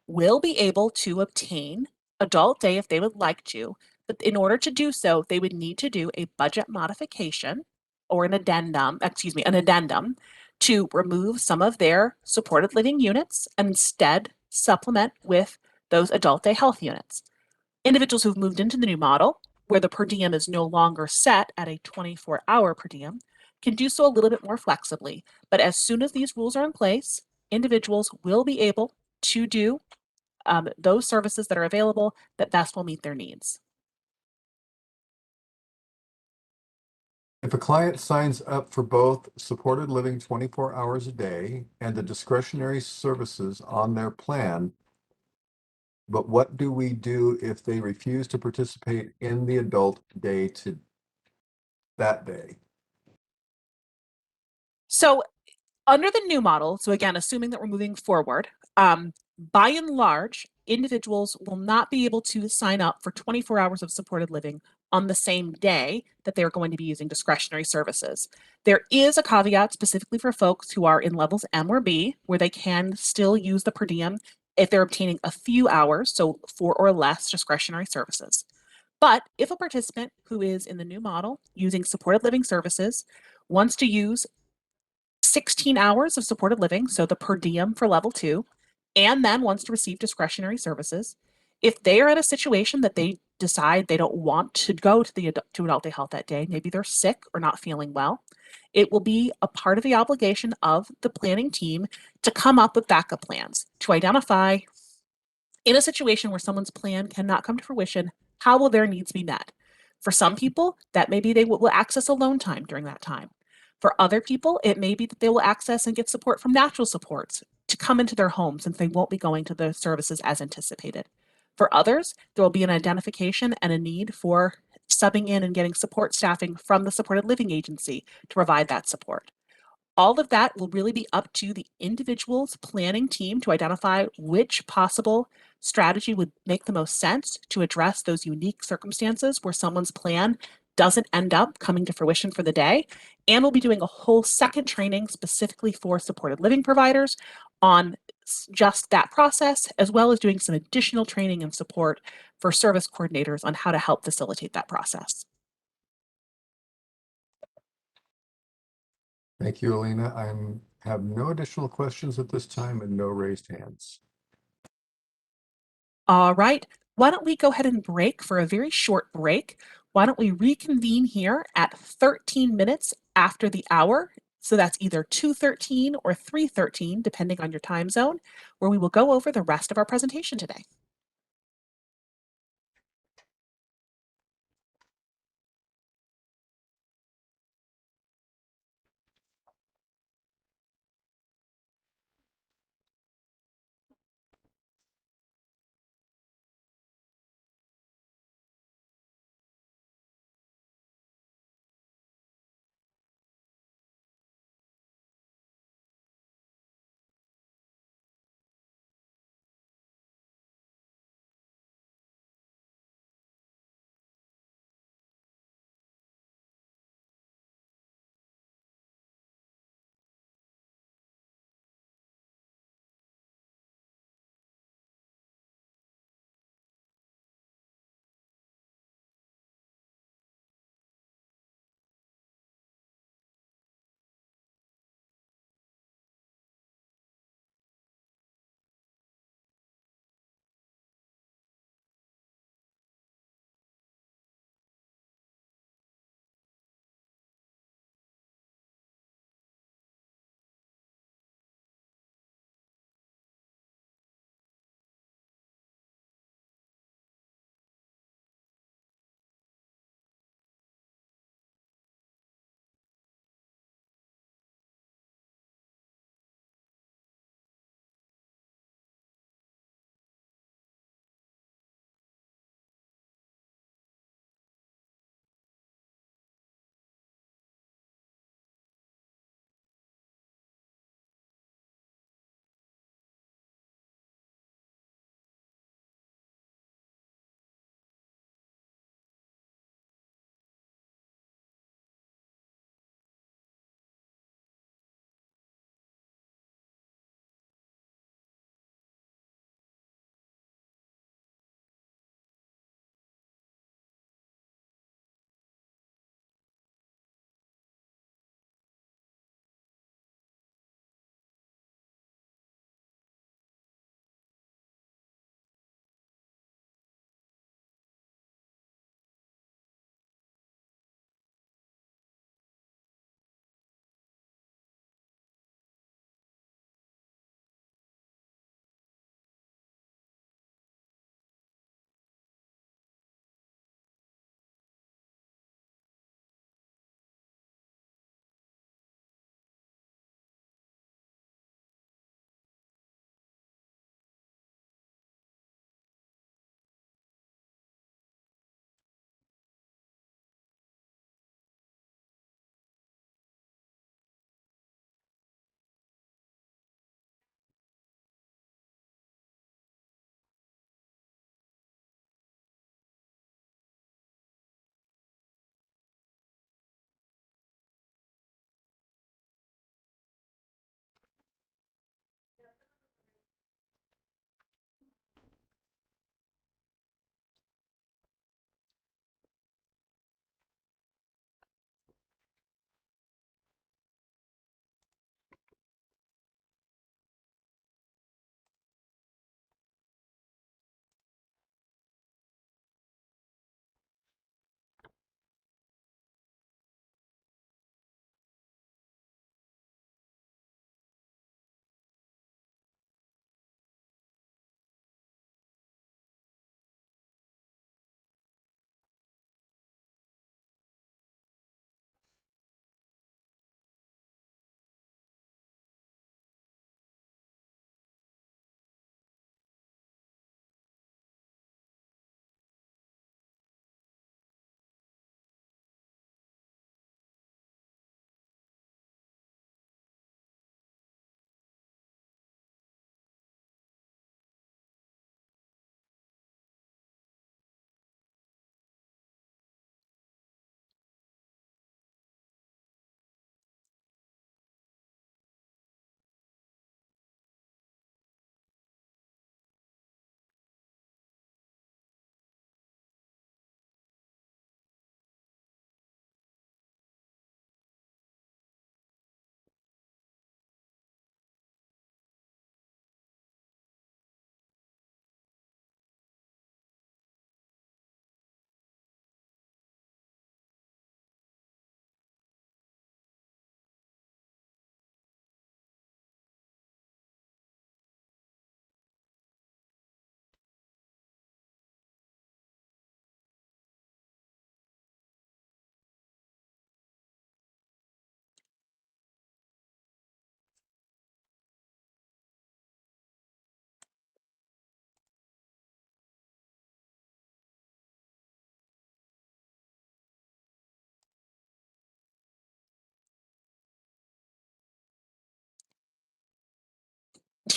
Speaker 1: will be able to obtain adult day if they would like to, but in order to do so, they would need to do a budget modification or an addendum to remove some of their supported living units and instead supplement with those adult day health units. Individuals who've moved into the new model, where the per diem is no longer set at a 24-hour per diem, can do so a little bit more flexibly. But as soon as these rules are in place, individuals will be able to do those services that are available that best will meet their needs.
Speaker 2: If a client signs up for both supported living 24 hours a day and the discretionary services on their plan, but what do we do if they refuse to participate in the adult day to that day?
Speaker 1: So under the new model, so again, assuming that we're moving forward, by and large, individuals will not be able to sign up for 24 hours of supported living on the same day that they're going to be using discretionary services. There is a caveat specifically for folks who are in levels M or B, where they can still use the per diem if they're obtaining a few hours, so 4 or less discretionary services. But if a participant who is in the new model using supported living services wants to use 16 hours of supported living, so the per diem for level 2, and then wants to receive discretionary services, if they are in a situation that they decide they don't want to go to adult day health that day, maybe they're sick or not feeling well, it will be a part of the obligation of the planning team to come up with backup plans to identify, in a situation where someone's plan cannot come to fruition, how will their needs be met? For some people, that may be they will access alone time during that time. For other people, it may be that they will access and get support from natural supports to come into their home since they won't be going to the services as anticipated. For others, there will be an identification and a need for subbing in and getting support staffing from the supported living agency to provide that support. All of that will really be up to the individual's planning team to identify which possible strategy would make the most sense to address those unique circumstances where someone's plan doesn't end up coming to fruition for the day. And we'll be doing a whole second training specifically for supported living providers on just that process, as well as doing some additional training and support for service coordinators on how to help facilitate that process.
Speaker 2: Thank you, Elena. I have no additional questions at this time and no raised hands.
Speaker 1: All right, why don't we go ahead and break for a very short break? Why don't we reconvene here at 13 minutes after the hour? So that's either 2:13 or 3:13, depending on your time zone, where we will go over the rest of our presentation today.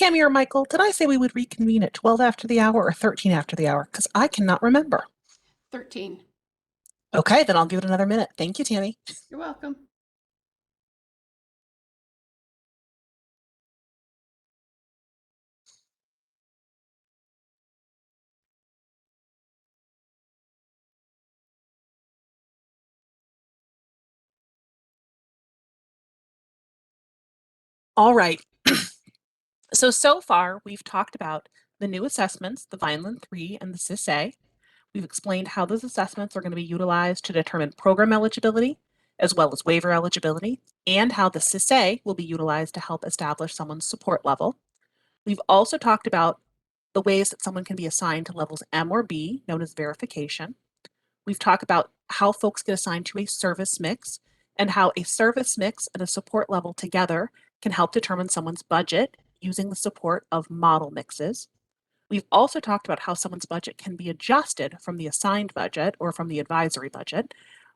Speaker 1: Tammy or Michael, did I say we would reconvene at 12 after the hour or 13 after the hour? Because I cannot remember.
Speaker 3: 13.
Speaker 1: Okay, then I'll give it another minute. Thank you, Tammy.
Speaker 3: You're welcome.
Speaker 1: All right. So far, we've talked about the new assessments, the Vineland 3 and the SIS-A. We've explained how those assessments are going to be utilized to determine program eligibility, as well as waiver eligibility, and how the SIS-A will be utilized to help establish someone's support level. We've also talked about the ways that someone can be assigned to levels M or B, known as verification. We've talked about how folks get assigned to a service mix and how a service mix and a support level together can help determine someone's budget using the support of model mixes. We've also talked about how someone's budget can be adjusted from the assigned budget or from the advisory budget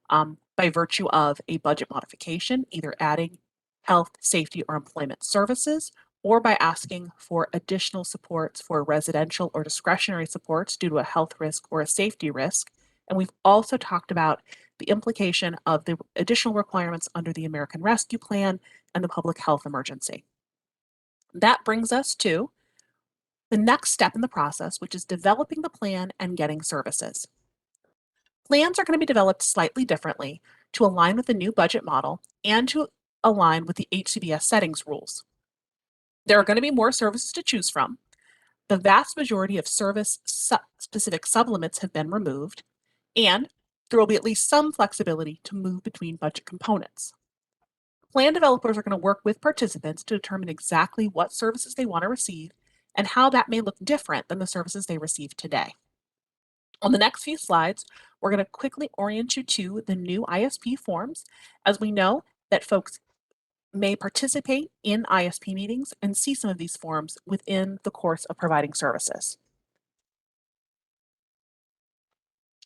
Speaker 1: by virtue of a budget modification, either adding health, safety, or employment services, or by asking for additional supports for residential or discretionary supports due to a health risk or a safety risk. And we've also talked about the implication of the additional requirements under the American Rescue Plan and the public health emergency. That brings us to the next step in the process, which is developing the plan and getting services. Plans are going to be developed slightly differently to align with the new budget model and to align with the HCBS settings rules. There are going to be more services to choose from. The vast majority of service-specific sublimits have been removed, and there will be at least some flexibility to move between budget components. Plan developers are going to work with participants to determine exactly what services they want to receive and how that may look different than the services they receive today. On the next few slides, we're going to quickly orient you to the new ISP forms, as we know that folks may participate in ISP meetings and see some of these forms within the course of providing services.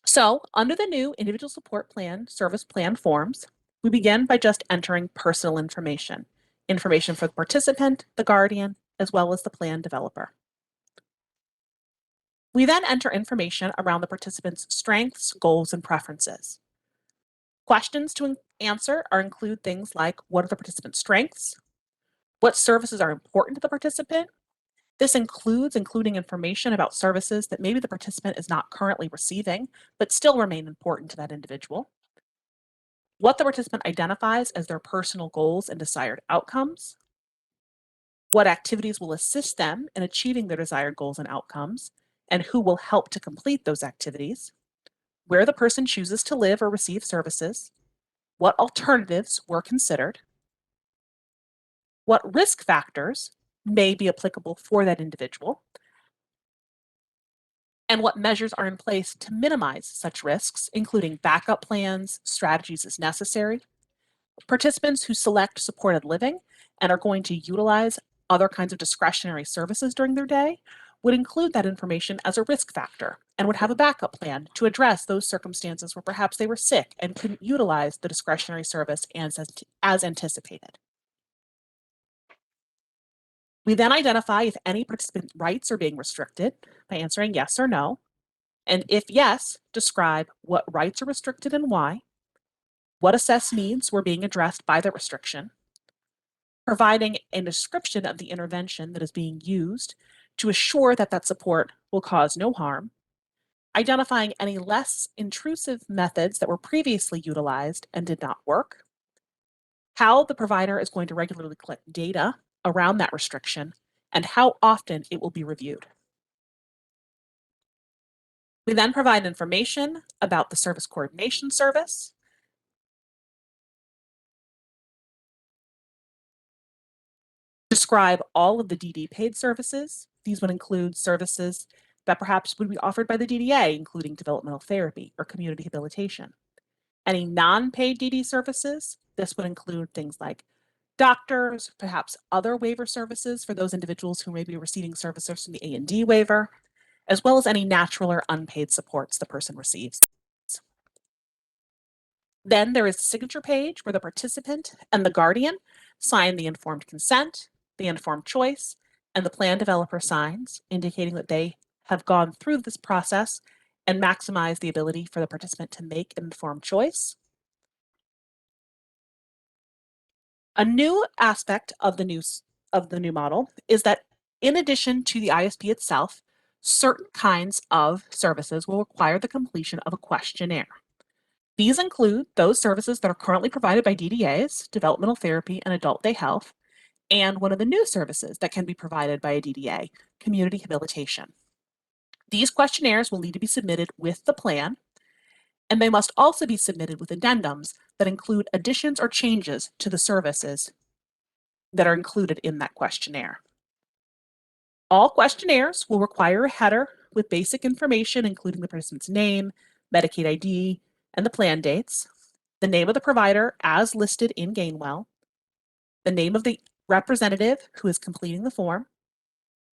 Speaker 1: So, under the new Individual Support Plan Service Plan forms, we begin by just entering personal information for the participant, the guardian, as well as the plan developer. We then enter information around the participant's strengths, goals, and preferences. Questions to answer include things like, what are the participant's strengths? What services are important to the participant? This includes including information about services that maybe the participant is not currently receiving, but still remain important to that individual. What the participant identifies as their personal goals and desired outcomes. What activities will assist them in achieving their desired goals and outcomes, and who will help to complete those activities. Where the person chooses to live or receive services. What alternatives were considered. What risk factors may be applicable for that individual, and what measures are in place to minimize such risks, including backup plans, strategies as necessary. Participants who select supported living and are going to utilize other kinds of discretionary services during their day would include that information as a risk factor and would have a backup plan to address those circumstances where perhaps they were sick and couldn't utilize the discretionary service as anticipated. We then identify if any participant rights are being restricted by answering yes or no. And if yes, describe what rights are restricted and why, what assessed needs were being addressed by the restriction, providing a description of the intervention that is being used to assure that that support will cause no harm, identifying any less intrusive methods that were previously utilized and did not work, how the provider is going to regularly collect data around that restriction, and how often it will be reviewed. We then provide information about the service coordination service, describe all of the DD paid services. These would include services that perhaps would be offered by the DDA, including developmental therapy or community rehabilitation. Any non-paid DD services, this would include things like doctors, perhaps other waiver services for those individuals who may be receiving services from the A&D waiver, as well as any natural or unpaid supports the person receives. Then there is a signature page where the participant and the guardian sign the informed consent, the informed choice, and the plan developer signs, indicating that they have gone through this process and maximize the ability for the participant to make an informed choice. A new aspect of the new model is that in addition to the ISP itself, certain kinds of services will require the completion of a questionnaire. These include those services that are currently provided by DDAs, developmental therapy, and adult day health, and one of the new services that can be provided by a DDA, community habilitation. These questionnaires will need to be submitted with the plan, and they must also be submitted with addendums that include additions or changes to the services that are included in that questionnaire. All questionnaires will require a header with basic information, including the participant's name, Medicaid ID, and the plan dates, the name of the provider as listed in Gainwell, the name of the representative who is completing the form,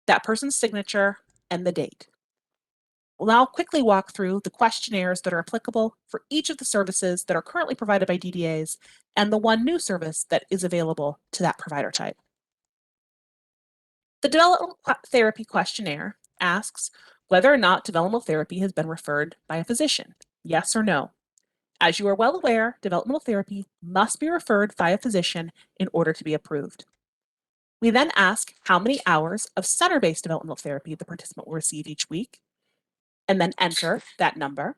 Speaker 1: that person's signature, and the date. We'll now quickly walk through the questionnaires that are applicable for each of the services that are currently provided by DDAs and the one new service that is available to that provider type. The developmental therapy questionnaire asks whether or not developmental therapy has been referred by a physician, yes or no. As you are well aware, developmental therapy must be referred by a physician in order to be approved. We then ask how many hours of center-based developmental therapy the participant will receive each week, and then enter that number.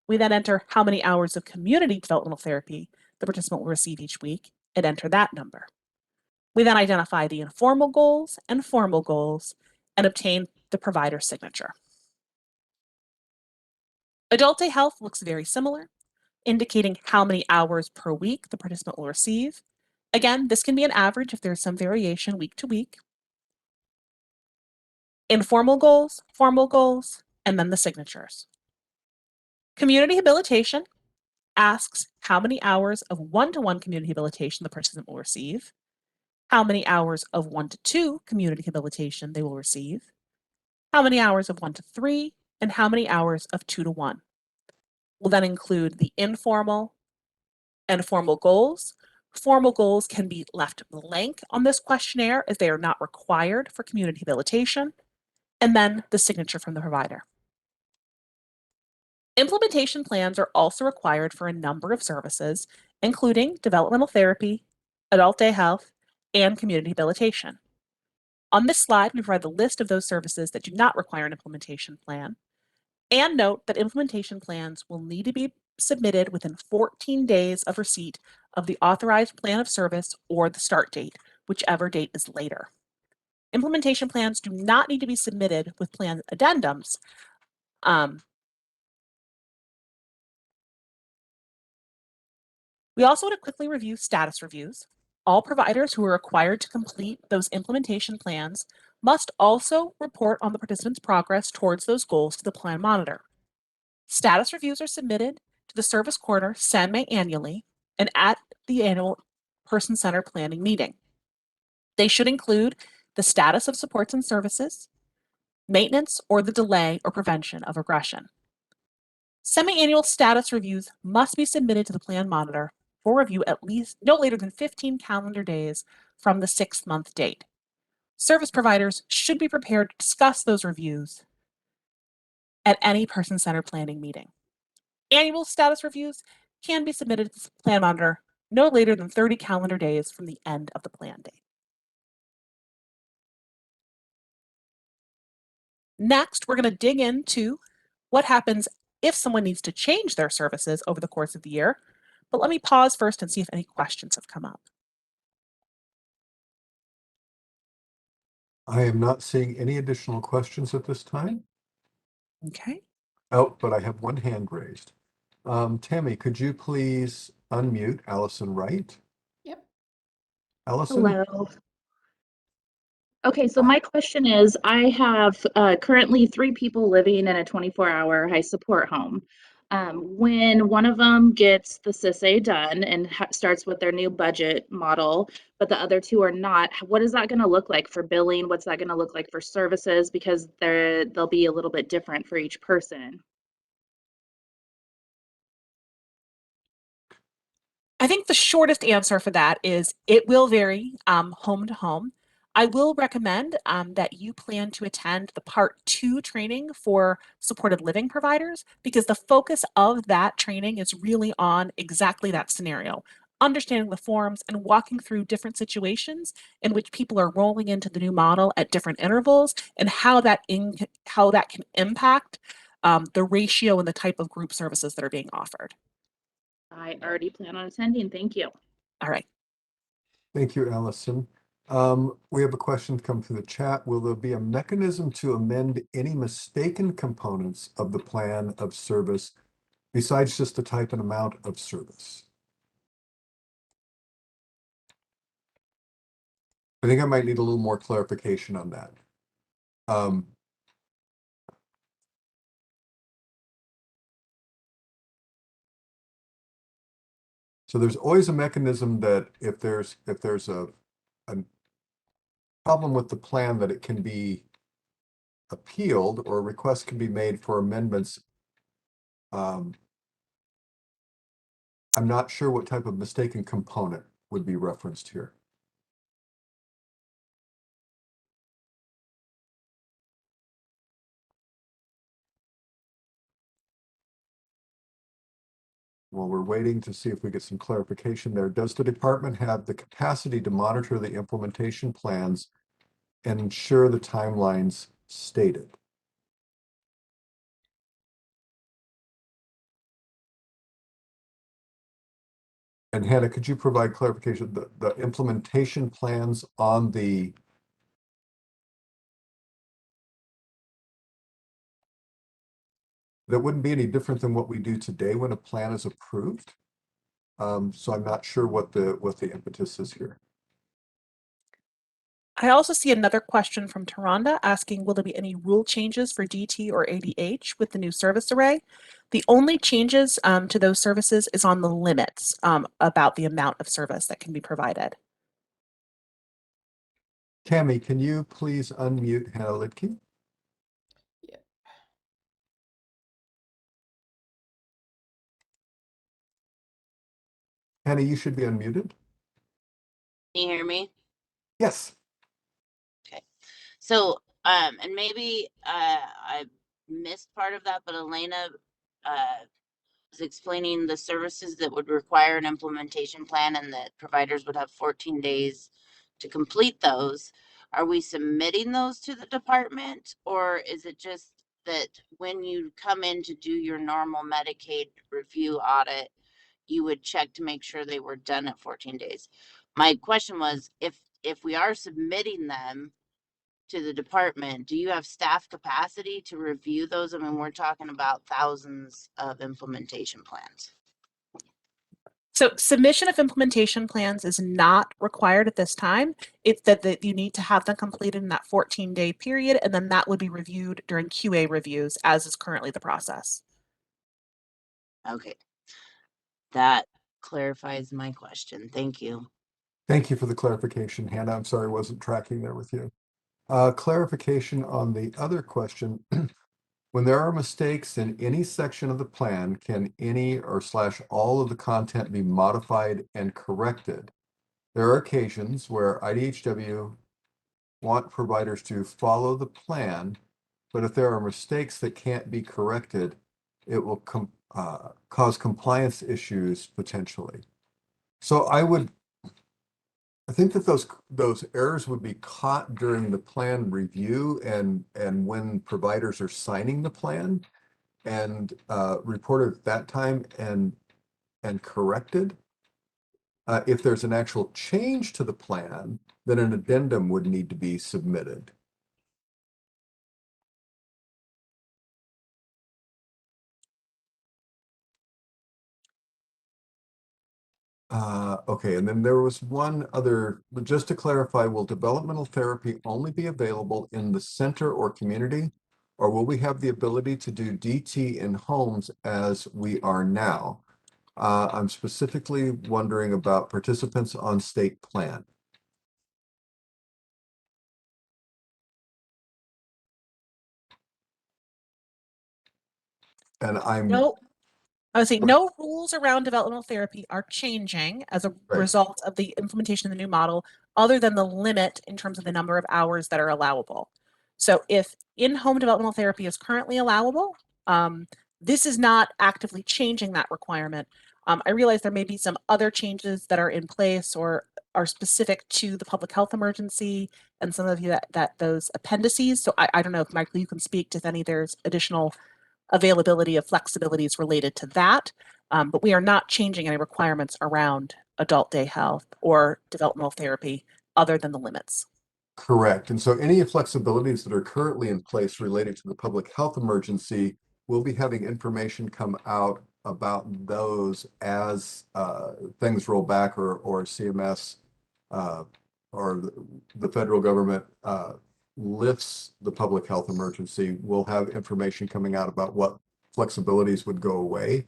Speaker 1: We then enter how many hours of community developmental therapy the participant will receive each week, and enter that number. We then identify the informal goals and formal goals and obtain the provider's signature. Adult day health looks very similar, indicating how many hours per week the participant will receive. Again, this can be an average if there's some variation week to week. Informal goals, formal goals, and then the signatures. Community habilitation asks how many hours of one-to-one community habilitation the participant will receive, how many hours of 1-to-2 community habilitation they will receive, how many hours of 1-to-3, and how many hours of 2-to-1. We'll then include the informal and formal goals. Formal goals can be left blank on this questionnaire as they are not required for community habilitation, and then the signature from the provider. Implementation plans are also required for a number of services, including developmental therapy, adult day health, and community habilitation. On this slide, we provide the list of those services that do not require an implementation plan, and note that implementation plans will need to be submitted within 14 days of receipt of the authorized plan of service or the start date, whichever date is later. Implementation plans do not need to be submitted with plan addendums. We also want to quickly review status reviews. All providers who are required to complete those implementation plans must also report on the participant's progress towards those goals to the plan monitor. Status reviews are submitted to the service corner semi-annually and at the annual person-centered planning meeting. They should include the status of supports and services, maintenance, or the delay or prevention of regression. Semi-annual status reviews must be submitted to the plan monitor for review at least no later than 15 calendar days from the 6-month date. Service providers should be prepared to discuss those reviews at any person-centered planning meeting. Annual status reviews can be submitted to the plan monitor no later than 30 calendar days from the end of the plan date. Next, we're going to dig into what happens if someone needs to change their services over the course of the year. But let me pause first and see if any questions have come up.
Speaker 2: I am not seeing any additional questions at this time.
Speaker 1: Okay.
Speaker 2: Oh, but I have one hand raised. Tammy, could you please unmute Allison Wright?
Speaker 3: Yep.
Speaker 2: Allison?
Speaker 4: Hello. Okay, so my question is, I have currently 3 people living in a 24-hour high support home. When one of them gets the CIS-A done and starts with their new budget model, but the other 2 are not, what is that going to look like for billing? What's that going to look like for services? Because they'll be a little bit different for each person.
Speaker 1: I think the shortest answer for that is it will vary home to home. I will recommend that you plan to attend the Part 2 training for supported living providers because the focus of that training is really on exactly that scenario, understanding the forms and walking through different situations in which people are rolling into the new model at different intervals and how that can impact the ratio and the type of group services that are being offered.
Speaker 4: I already plan on attending. Thank you.
Speaker 1: All right.
Speaker 2: Thank you, Allison. We have a question come through the chat. Will there be a mechanism to amend any mistaken components of the plan of service besides just the type and amount of service? I think I might need a little more clarification on that. So there's always a mechanism that if there's a problem with the plan, that it can be appealed or a request can be made for amendments. I'm not sure what type of mistaken component would be referenced here. Well, we're waiting to see if we get some clarification there. Does the department have the capacity to monitor the implementation plans and ensure the timelines stated? And Hannah, could you provide clarification? The implementation plans on the that wouldn't be any different than what we do today when a plan is approved. So I'm not sure what the impetus is here.
Speaker 1: I also see another question from Taronda asking, will there be any rule changes for DT or ADH with the new service array? The only changes to those services is on the limits about the amount of service that can be provided.
Speaker 2: Tammy, can you please unmute Hannah Lidke?
Speaker 3: Yeah.
Speaker 2: Hannah, you should be unmuted.
Speaker 3: Can you hear me?
Speaker 2: Yes.
Speaker 3: Okay. So, and maybe I missed part of that, but Elena was explaining the services that would require an implementation plan and that providers would have 14 days to complete those. Are we submitting those to the department, or is it just that when you come in to do your normal Medicaid review audit, you would check to make sure they were done at 14 days? My question was, if we are submitting them to the department, do you have staff capacity to review those? I mean, we're talking about thousands of implementation plans.
Speaker 1: So submission of implementation plans is not required at this time. It's that you need to have them completed in that 14-day period, and then that would be reviewed during QA reviews, as is currently the process.
Speaker 3: Okay. That clarifies my question. Thank you.
Speaker 2: Thank you for the clarification, Hannah. I'm sorry I wasn't tracking there with you. Clarification on the other question. When there are mistakes in any section of the plan, can any or / all of the content be modified and corrected? There are occasions where IDHW want providers to follow the plan, but if there are mistakes that can't be corrected, it will cause compliance issues potentially. So I think that those errors would be caught during the plan review and when providers are signing the plan and reported at that time and corrected. If there's an actual change to the plan, then an addendum would need to be submitted. Okay, and then there was one other, just to clarify, will developmental therapy only be available in the center or community? Or will we have the ability to do DT in homes as we are now? I'm specifically wondering about participants on state plan. And
Speaker 1: No, I would say no rules around developmental therapy are changing as a
Speaker 2: Right.
Speaker 1: result of the implementation of the new model, other than the limit in terms of the number of hours that are allowable. So if in-home developmental therapy is currently allowable, this is not actively changing that requirement. I realize there may be some other changes that are in place or are specific to the public health emergency and some of you that those appendices. So I don't know if Michael, you can speak to if any there's additional availability of flexibilities related to that. But we are not changing any requirements around adult day health or developmental therapy other than the limits.
Speaker 2: Correct. And so any flexibilities that are currently in place related to the public health emergency, we'll be having information come out about those as things roll back or CMS or the federal government lifts the public health emergency. We'll have information coming out about what flexibilities would go away,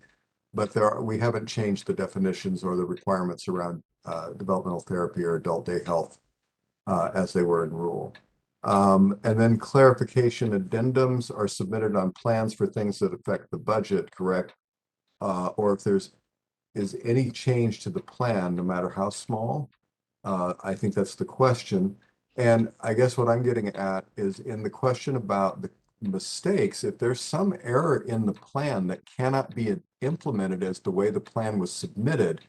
Speaker 2: but we haven't changed the definitions or the requirements around developmental therapy or adult day health as they were in rule. And then clarification addendums are submitted on plans for things that affect the budget, correct? Or if is any change to the plan, no matter how small. I think that's the question. And I guess what I'm getting at is in the question about the mistakes, if there's some error in the plan that cannot be implemented as the way the plan was submitted,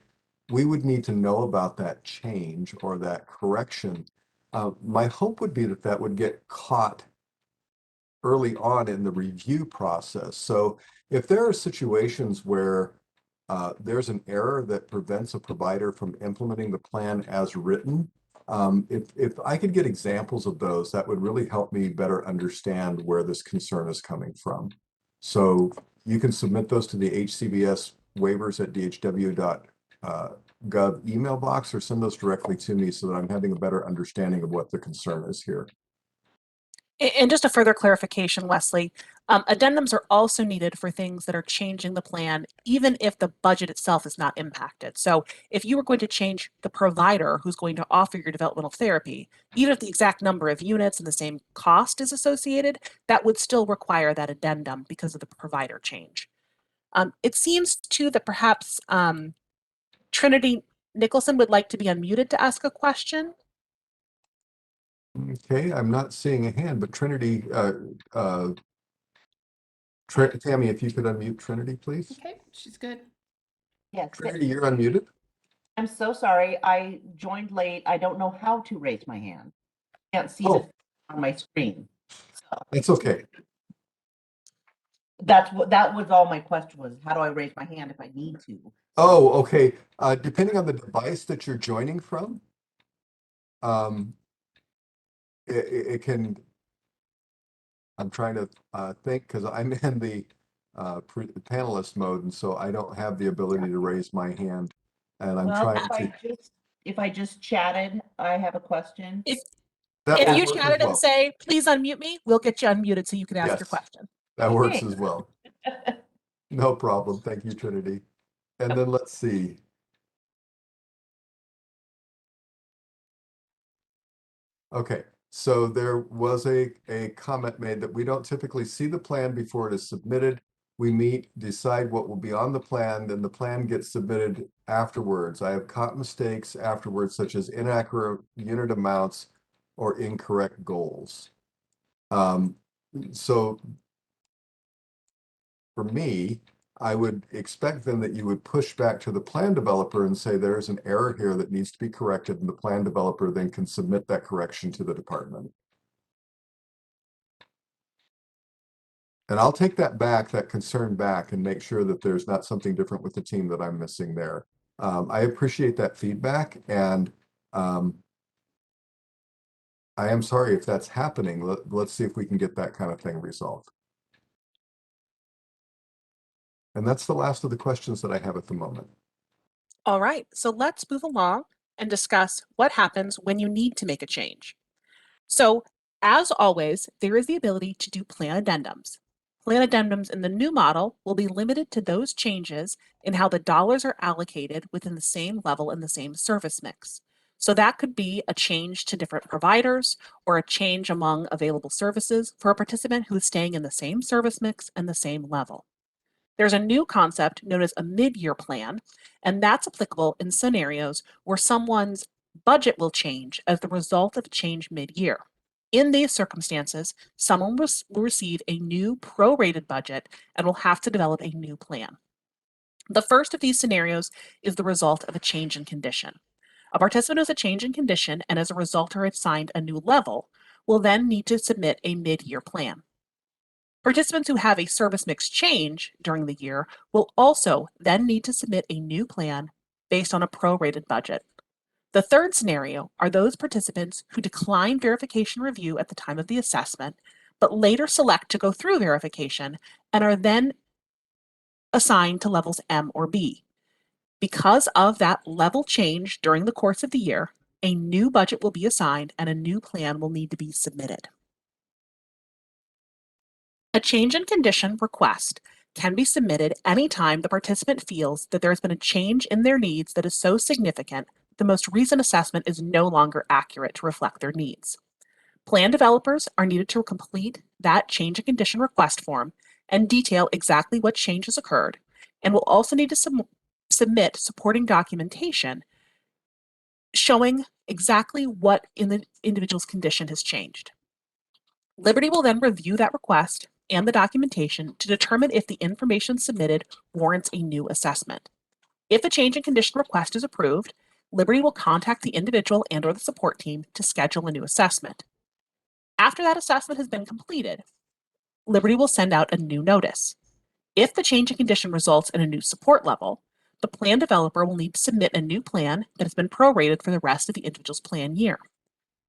Speaker 2: we would need to know about that change or that correction. My hope would be that that would get caught early on in the review process. So if there are situations where there's an error that prevents a provider from implementing the plan as written, if I could get examples of those, that would really help me better understand where this concern is coming from. So you can submit those to the HCBS waivers at dhw.gov email box or send those directly to me so that I'm having a better understanding of what the concern is here.
Speaker 1: And just a further clarification, Leslie, addendums are also needed for things that are changing the plan, even if the budget itself is not impacted. So if you were going to change the provider who's going to offer your developmental therapy, even if the exact number of units and the same cost is associated, that would still require that addendum because of the provider change. It seems too that perhaps Trinity Nicholson would like to be unmuted to ask a question.
Speaker 2: Okay, I'm not seeing a hand, but Trinity, Tammy, if you could unmute Trinity, please.
Speaker 5: Okay, she's good. Yes,
Speaker 2: Trinity, you're unmuted.
Speaker 5: I'm so sorry. I joined late. I don't know how to raise my hand. Can't see
Speaker 2: Oh.
Speaker 5: it on my screen. So
Speaker 2: It's okay.
Speaker 5: that was all my question was, how do I raise my hand if I need to?
Speaker 2: Oh, okay. Depending on the device that you're joining from, it can, I'm trying to think because I'm in the panelist mode, and so I don't have the ability to raise my hand. And I'm
Speaker 5: Well,
Speaker 2: trying to.
Speaker 5: if I just chatted, I have a question.
Speaker 1: If
Speaker 2: That
Speaker 1: If
Speaker 2: will
Speaker 1: you
Speaker 2: work as
Speaker 1: chatted and
Speaker 2: well.
Speaker 1: say, please unmute me, we'll get you unmuted so you can ask your
Speaker 2: Yes.
Speaker 1: question.
Speaker 2: That works
Speaker 5: Okay.
Speaker 2: as well. No problem. Thank you, Trinity. And then let's see. Okay, so there was a comment made that we don't typically see the plan before it is submitted. We meet, decide what will be on the plan, then the plan gets submitted afterwards. I have caught mistakes afterwards, such as inaccurate unit amounts or incorrect goals. So for me, I would expect then that you would push back to the plan developer and say there's an error here that needs to be corrected, and the plan developer then can submit that correction to the department. And I'll take that concern back and make sure that there's not something different with the team that I'm missing there. I appreciate that feedback, and I am sorry if that's happening. Let's see if we can get that kind of thing resolved. And that's the last of the questions that I have at the moment.
Speaker 1: All right, so let's move along and discuss what happens when you need to make a change. So as always, there is the ability to do plan addendums. Plan addendums in the new model will be limited to those changes in how the dollars are allocated within the same level and the same service mix. So that could be a change to different providers or a change among available services for a participant who is staying in the same service mix and the same level. There's a new concept known as a mid-year plan, and that's applicable in scenarios where someone's budget will change as the result of a change mid-year. In these circumstances, someone will receive a new prorated budget and will have to develop a new plan. The first of these scenarios is the result of a change in condition. A participant who has a change in condition and as a result are assigned a new level will then need to submit a mid-year plan. Participants who have a service mix change during the year will also then need to submit a new plan based on a prorated budget. The third scenario are those participants who decline verification review at the time of the assessment, but later select to go through verification and are then assigned to levels M or B. Because of that level change during the course of the year, a new budget will be assigned and a new plan will need to be submitted. A change in condition request can be submitted anytime the participant feels that there has been a change in their needs that is so significant the most recent assessment is no longer accurate to reflect their needs. Plan developers are needed to complete that change in condition request form and detail exactly what changes occurred, and will also need to submit supporting documentation showing exactly what in the individual's condition has changed. Liberty will then review that request and the documentation to determine if the information submitted warrants a new assessment. If a change in condition request is approved, Liberty will contact the individual and/or the support team to schedule a new assessment. After that assessment has been completed, Liberty will send out a new notice. If the change in condition results in a new support level, the plan developer will need to submit a new plan that has been prorated for the rest of the individual's plan year.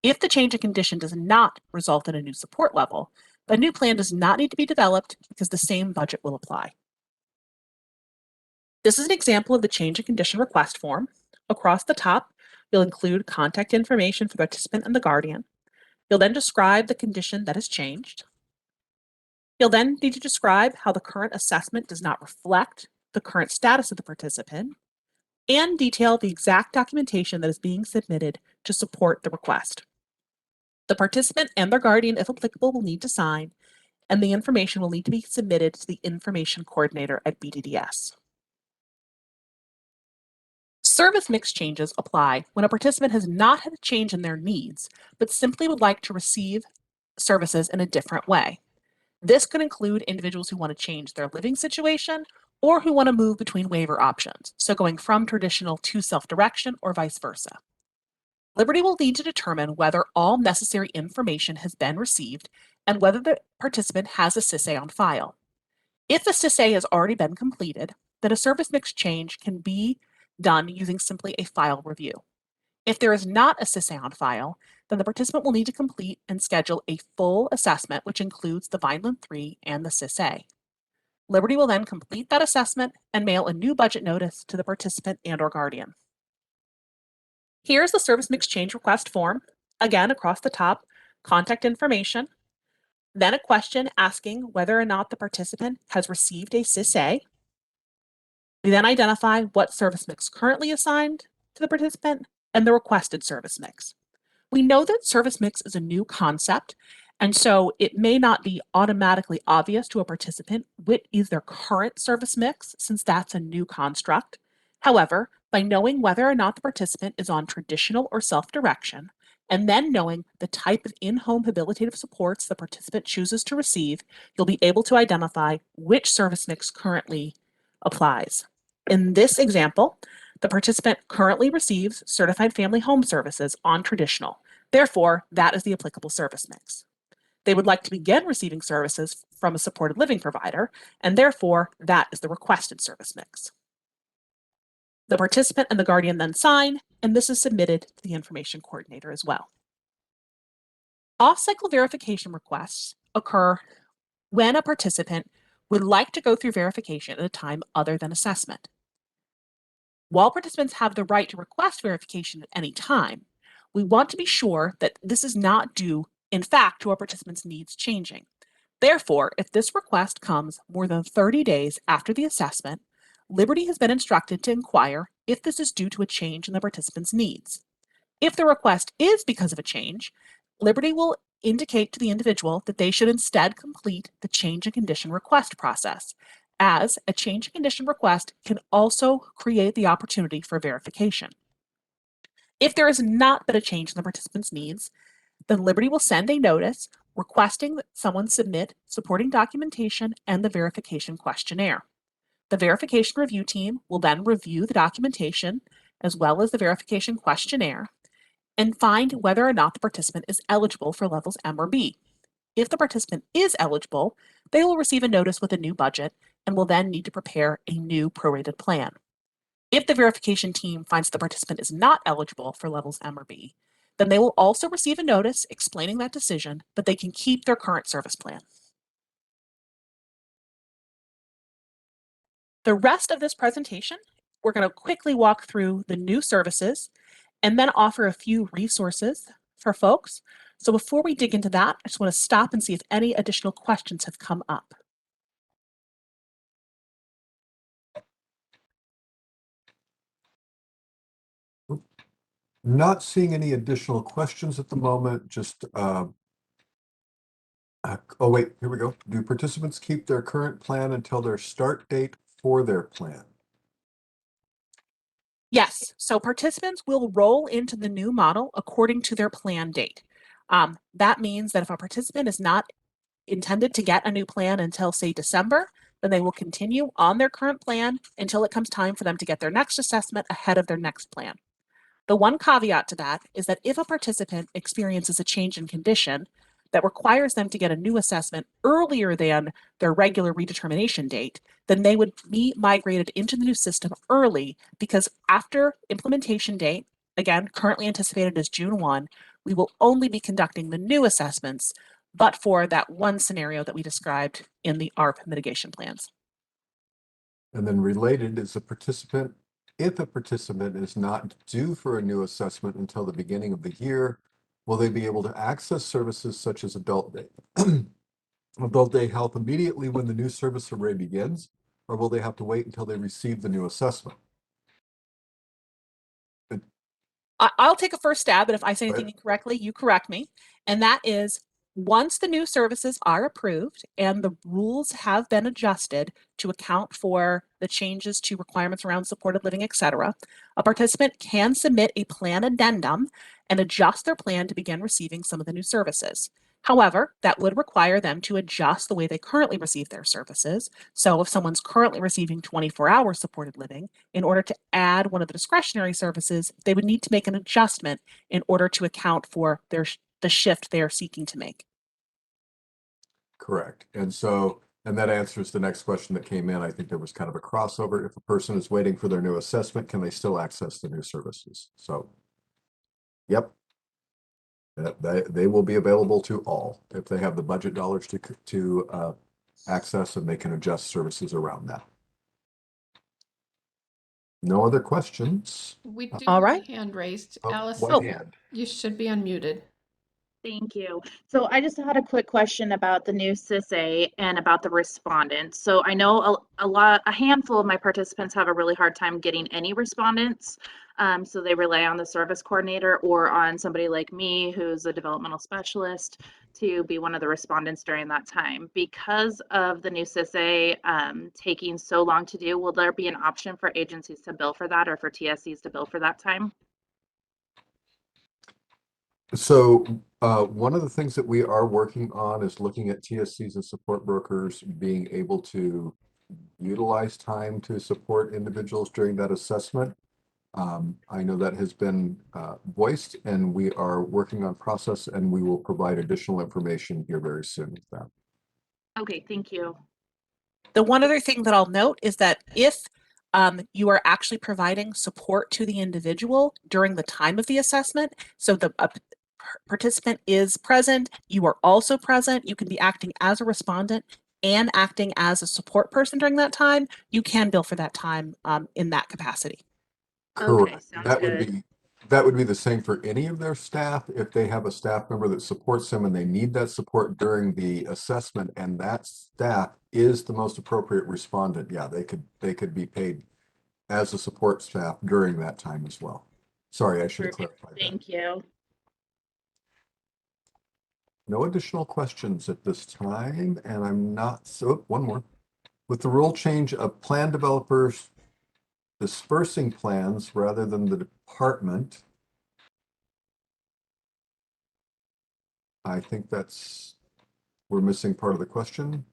Speaker 1: If the change in condition does not result in a new support level, the new plan does not need to be developed because the same budget will apply. This is an example of the change in condition request form. Across the top, you'll include contact information for the participant and the guardian. You'll then describe the condition that has changed. You'll then need to describe how the current assessment does not reflect the current status of the participant and detail the exact documentation that is being submitted to support the request. The participant and their guardian, if applicable, will need to sign, and the information will need to be submitted to the information coordinator at BDDS. Service mix changes apply when a participant has not had a change in their needs, but simply would like to receive services in a different way. This could include individuals who want to change their living situation or who want to move between waiver options, so going from traditional to self-direction or vice versa. Liberty will need to determine whether all necessary information has been received and whether the participant has a CIS-A on file. If the CIS-A has already been completed, then a service mix change can be done using simply a file review. If there is not a CIS-A on file, then the participant will need to complete and schedule a full assessment, which includes the Vineland 3 and the CIS-A. Liberty will then complete that assessment and mail a new budget notice to the participant and/or guardian. Here's the service mix change request form. Again, across the top, contact information, then a question asking whether or not the participant has received a CIS-A. We then identify what service mix currently assigned to the participant and the requested service mix. We know that service mix is a new concept, and so it may not be automatically obvious to a participant what is their current service mix, since that's a new construct. However, by knowing whether or not the participant is on traditional or self-direction, and then knowing the type of in-home habilitative supports the participant chooses to receive, you'll be able to identify which service mix currently applies. In this example, the participant currently receives certified family home services on traditional. Therefore, that is the applicable service mix. They would like to begin receiving services from a supported living provider, and therefore, that is the requested service mix. The participant and the guardian then sign, and this is submitted to the information coordinator as well. Off-cycle verification requests occur when a participant would like to go through verification at a time other than assessment. While participants have the right to request verification at any time, we want to be sure that this is not due, in fact, to a participant's needs changing. Therefore, if this request comes more than 30 days after the assessment, Liberty has been instructed to inquire if this is due to a change in the participant's needs. If the request is because of a change, Liberty will indicate to the individual that they should instead complete the change in condition request process, as a change in condition request can also create the opportunity for verification. If there has not been a change in the participant's needs, then Liberty will send a notice requesting that someone submit supporting documentation and the verification questionnaire. The verification review team will then review the documentation as well as the verification questionnaire and find whether or not the participant is eligible for levels M or B. If the participant is eligible, they will receive a notice with a new budget and will then need to prepare a new prorated plan. If the verification team finds the participant is not eligible for levels M or B, then they will also receive a notice explaining that decision, but they can keep their current service plan. The rest of this presentation, we're going to quickly walk through the new services and then offer a few resources for folks. So before we dig into that, I just want to stop and see if any additional questions have come up.
Speaker 2: Not seeing any additional questions at the moment, just, oh wait, here we go. Do participants keep their current plan until their start date for their plan?
Speaker 1: Yes, so participants will roll into the new model according to their plan date. That means that if a participant is not intended to get a new plan until, say, December, then they will continue on their current plan until it comes time for them to get their next assessment ahead of their next plan. The one caveat to that is that if a participant experiences a change in condition that requires them to get a new assessment earlier than their regular redetermination date, then they would be migrated into the new system early because after implementation date, again, currently anticipated as June 1, we will only be conducting the new assessments, but for that one scenario that we described in the ARP mitigation plans.
Speaker 2: And then related is if a participant is not due for a new assessment until the beginning of the year, will they be able to access services such as adult day? Adult day health immediately when the new service array begins, or will they have to wait until they receive the new assessment?
Speaker 1: I'll take a first stab, and if I say anything
Speaker 2: Right.
Speaker 1: incorrectly, you correct me. And that is, once the new services are approved and the rules have been adjusted to account for the changes to requirements around supported living, et cetera, a participant can submit a plan addendum and adjust their plan to begin receiving some of the new services. However, that would require them to adjust the way they currently receive their services. So if someone's currently receiving 24-hour supported living, in order to add one of the discretionary services, they would need to make an adjustment in order to account for the shift they are seeking to make.
Speaker 2: Correct. And that answers the next question that came in. I think there was kind of a crossover. If a person is waiting for their new assessment, can they still access the new services? So, yep. They will be available to all if they have the budget dollars to access, and they can adjust services around that. No other questions?
Speaker 6: We do
Speaker 1: All
Speaker 6: have
Speaker 1: right.
Speaker 6: a hand raised.
Speaker 2: Oh,
Speaker 6: Alice,
Speaker 2: one hand.
Speaker 6: you should be unmuted.
Speaker 4: Thank you. So I just had a quick question about the new CISA and about the respondents. So I know a handful of my participants have a really hard time getting any respondents. So they rely on the service coordinator or on somebody like me, who's a developmental specialist, to be one of the respondents during that time. Because of the new CISA taking so long to do, will there be an option for agencies to bill for that or for TSCs to bill for that time?
Speaker 2: So one of the things that we are working on is looking at TSCs and support brokers being able to utilize time to support individuals during that assessment. I know that has been voiced, and we are working on process, and we will provide additional information here very soon with that.
Speaker 4: Okay, thank you.
Speaker 1: The one other thing that I'll note is that if you are actually providing support to the individual during the time of the assessment, so the participant is present, you are also present, you can be acting as a respondent and acting as a support person during that time, you can bill for that time in that capacity.
Speaker 4: Okay,
Speaker 2: Correct.
Speaker 4: sounds
Speaker 2: That
Speaker 4: good.
Speaker 2: would be the same for any of their staff. If they have a staff member that supports them and they need that support during the assessment, and that staff is the most appropriate respondent, yeah, they could be paid as a support staff during that time as well. Sorry, I should have
Speaker 4: Perfect.
Speaker 2: clarified that.
Speaker 4: Thank you.
Speaker 2: No additional questions at this time, and I'm not, so one more. With the rule change of plan developers dispersing plans rather than the department, I think we're missing part of the question.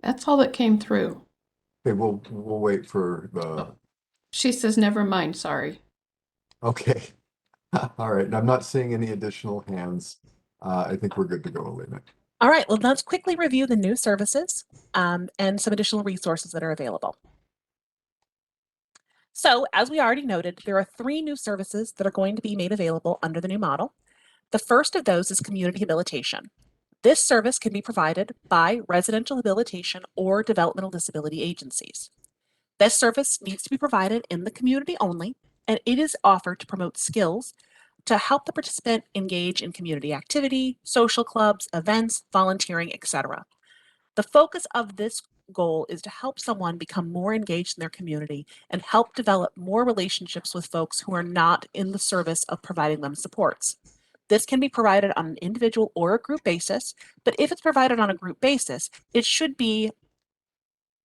Speaker 6: That's all that came through.
Speaker 2: Okay, we'll wait for the,
Speaker 6: She says, never mind, sorry.
Speaker 2: okay. All right, and I'm not seeing any additional hands. I think we're good to go, Elena.
Speaker 1: All right, well, let's quickly review the new services and some additional resources that are available. So, as we already noted, there are 3 new services that are going to be made available under the new model. The first of those is community habilitation. This service can be provided by residential habilitation or developmental disability agencies. This service needs to be provided in the community only, and it is offered to promote skills to help the participant engage in community activity, social clubs, events, volunteering, etc. The focus of this goal is to help someone become more engaged in their community and help develop more relationships with folks who are not in the service of providing them supports. This can be provided on an individual or a group basis, but if it's provided on a group basis, it should be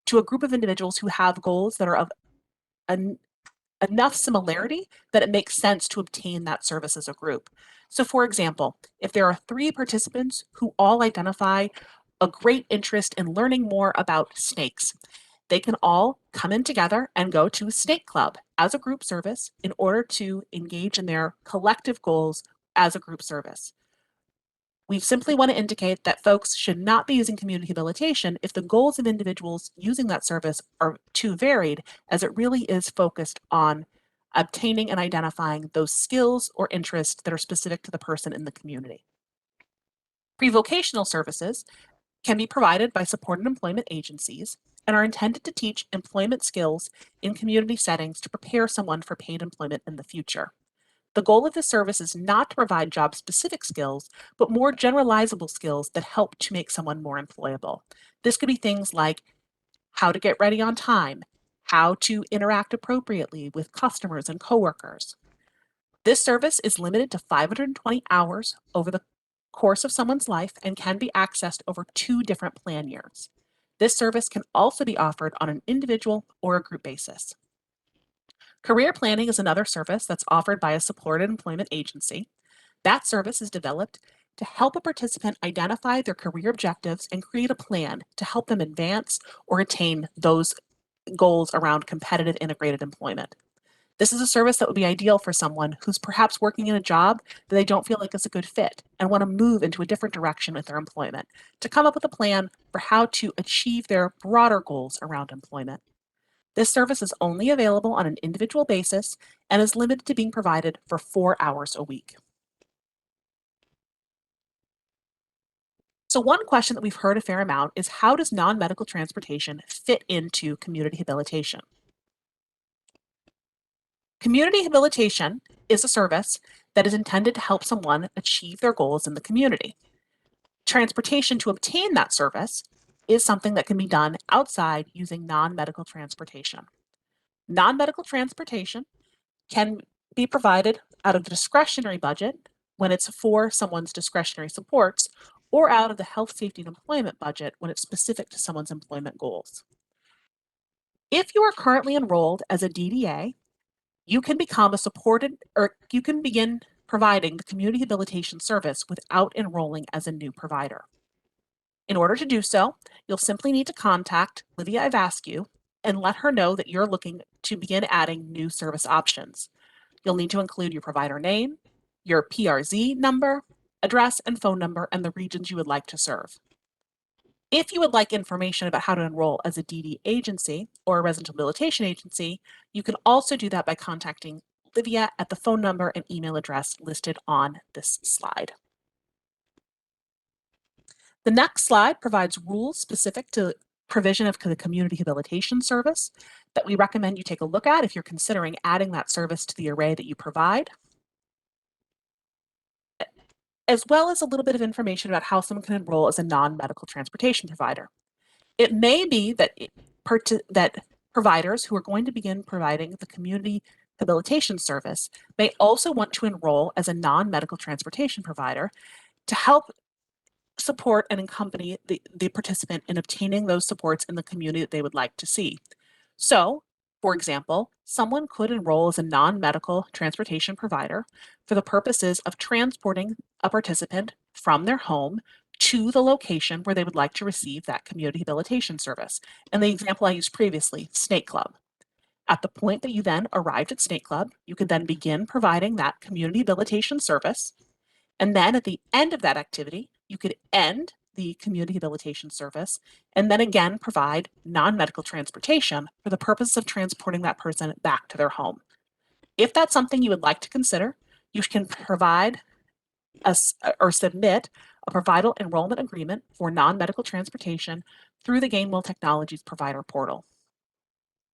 Speaker 1: to a group of individuals who have goals that are of enough similarity that it makes sense to obtain that service as a group. So, for example, if there are 3 participants who all identify a great interest in learning more about snakes, they can all come in together and go to a snake club as a group service in order to engage in their collective goals as a group service. We simply want to indicate that folks should not be using community habilitation if the goals of individuals using that service are too varied, as it really is focused on obtaining and identifying those skills or interests that are specific to the person in the community. Pre-vocational services can be provided by supported employment agencies and are intended to teach employment skills in community settings to prepare someone for paid employment in the future. The goal of this service is not to provide job-specific skills, but more generalizable skills that help to make someone more employable. This could be things like how to get ready on time, how to interact appropriately with customers and coworkers. This service is limited to 520 hours over the course of someone's life and can be accessed over 2 different plan years. This service can also be offered on an individual or a group basis. Career planning is another service that's offered by a supported employment agency. That service is developed to help a participant identify their career objectives and create a plan to help them advance or attain those goals around competitive integrated employment. This is a service that would be ideal for someone who's perhaps working in a job that they don't feel like is a good fit and want to move into a different direction with their employment, to come up with a plan for how to achieve their broader goals around employment. This service is only available on an individual basis and is limited to being provided for 4 hours a week. So one question that we've heard a fair amount is, how does non-medical transportation fit into community habilitation? Community habilitation is a service that is intended to help someone achieve their goals in the community. Transportation to obtain that service is something that can be done outside using non-medical transportation. Non-medical transportation can be provided out of the discretionary budget when it's for someone's discretionary supports, or out of the health, safety, and employment budget when it's specific to someone's employment goals. If you are currently enrolled as a DDA, you can become a supported, or you can begin providing the community habilitation service without enrolling as a new provider. In order to do so, you'll simply need to contact Livia Ivascu and let her know that you're looking to begin adding new service options. You'll need to include your provider name, your PRZ number, address and phone number, and the regions you would like to serve. If you would like information about how to enroll as a DD agency or a residential habilitation agency, you can also do that by contacting Livia at the phone number and email address listed on this slide. The next slide provides rules specific to provision of the community habilitation service that we recommend you take a look at if you're considering adding that service to the array that you provide, as well as a little bit of information about how someone can enroll as a non-medical transportation provider. It may be that providers who are going to begin providing the community habilitation service may also want to enroll as a non-medical transportation provider to help support and accompany the participant in obtaining those supports in the community that they would like to see. So For example, someone could enroll as a non-medical transportation provider for the purposes of transporting a participant from their home to the location where they would like to receive that community habilitation service. And the example I used previously, Snake Club. At the point that you then arrived at Snake Club, you could then begin providing that community habilitation service. And then at the end of that activity, you could end the community habilitation service and then again provide non-medical transportation for the purpose of transporting that person back to their home. If that's something you would like to consider, you can provide or submit a provider enrollment agreement for non-medical transportation through the Gainwell Technologies provider portal.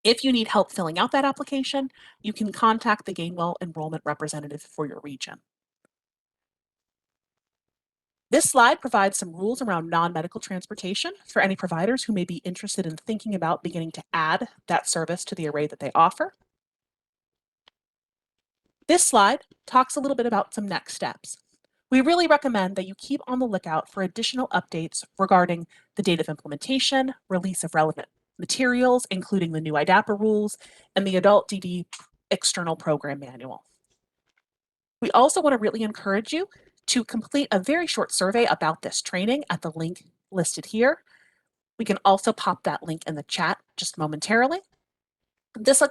Speaker 1: If you need help filling out that application, you can contact the Gainwell enrollment representative for your region. This slide provides some rules around non-medical transportation for any providers who may be interested in thinking about beginning to add that service to the array that they offer. This slide talks a little bit about some next steps. We really recommend that you keep on the lookout for additional updates regarding the date of implementation, release of relevant materials, including the new ARP rules and the Adult DD External Program Manual. We also want to really encourage you to complete a very short survey about this training at the link listed here. We can also pop that link in the chat just momentarily. This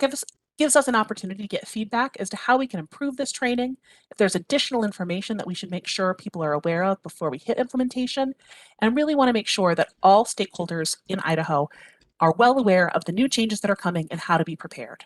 Speaker 1: gives us an opportunity to get feedback as to how we can improve this training, if there's additional information that we should make sure people are aware of before we hit implementation, and really want to make sure that all stakeholders in Idaho are well aware of the new changes that are coming and how to be prepared.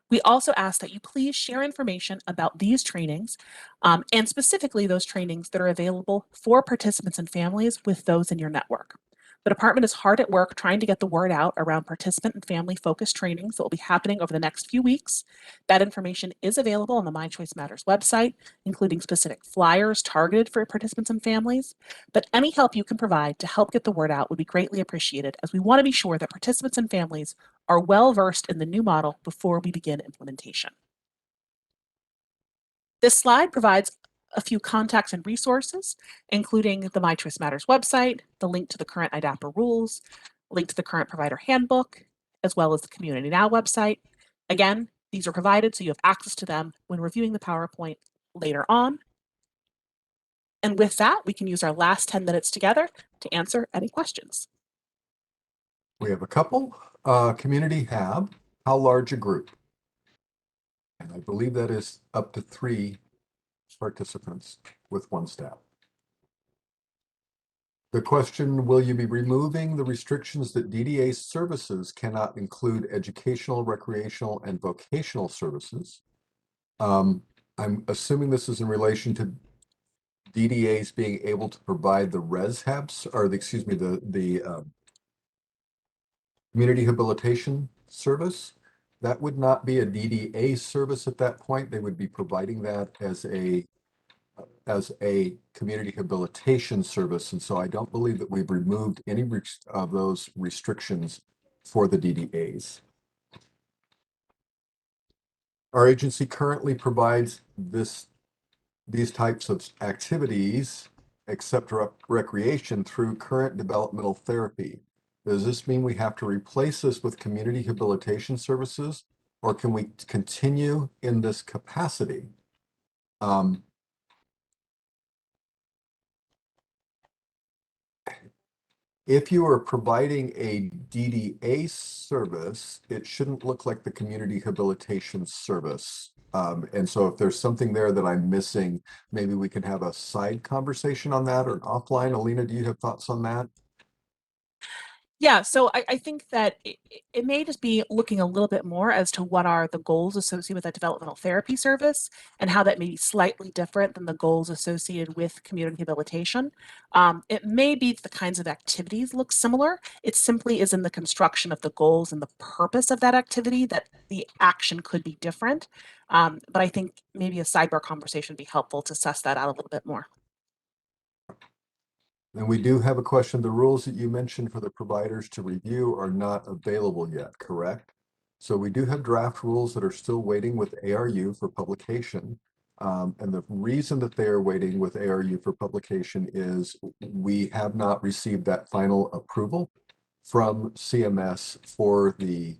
Speaker 1: We also ask that you please share information about these trainings and specifically those trainings that are available for participants and families with those in your network. The department is hard at work trying to get the word out around participant and family focused trainings that will be happening over the next few weeks. That information is available on the My Choice Matters website, including specific flyers targeted for participants and families. But any help you can provide to help get the word out would be greatly appreciated, as we want to be sure that participants and families are well versed in the new model before we begin implementation. This slide provides a few contacts and resources, including the My Choice Matters website, the link to the current ARP rules, link to the current provider handbook, as well as the Community Now website. Again, these are provided so you have access to them when reviewing the PowerPoint later on. And with that, we can use our last 10 minutes together to answer any questions.
Speaker 2: We have a couple. Community Hub, how large a group? And I believe that is up to 3 participants with 1 staff. The question, will you be removing the restrictions that DDA services cannot include educational, recreational, and vocational services? I'm assuming this is in relation to DDAs being able to provide the ResHabs, or the community habilitation service. That would not be a DDA service at that point. They would be providing that as a community habilitation service. And so I don't believe that we've removed any of those restrictions for the DDAs. Our agency currently provides these types of activities, except recreation, through current developmental therapy. Does this mean we have to replace this with community habilitation services, or can we continue in this capacity? If you are providing a DDA service, it shouldn't look like the community habilitation service. And so if there's something there that I'm missing, maybe we can have a side conversation on that or an offline. Alina, do you have thoughts on that?
Speaker 1: Yeah, so I think that it may just be looking a little bit more as to what are the goals associated with that developmental therapy service and how that may be slightly different than the goals associated with community habilitation. It may be the kinds of activities look similar. It simply is in the construction of the goals and the purpose of that activity that the action could be different. But I think maybe a sidebar conversation would be helpful to suss that out a little bit more.
Speaker 2: And we do have a question. The rules that you mentioned for the providers to review are not available yet, correct? So we do have draft rules that are still waiting with ARU for publication. And the reason that they are waiting with ARU for publication is we have not received that final approval from CMS for the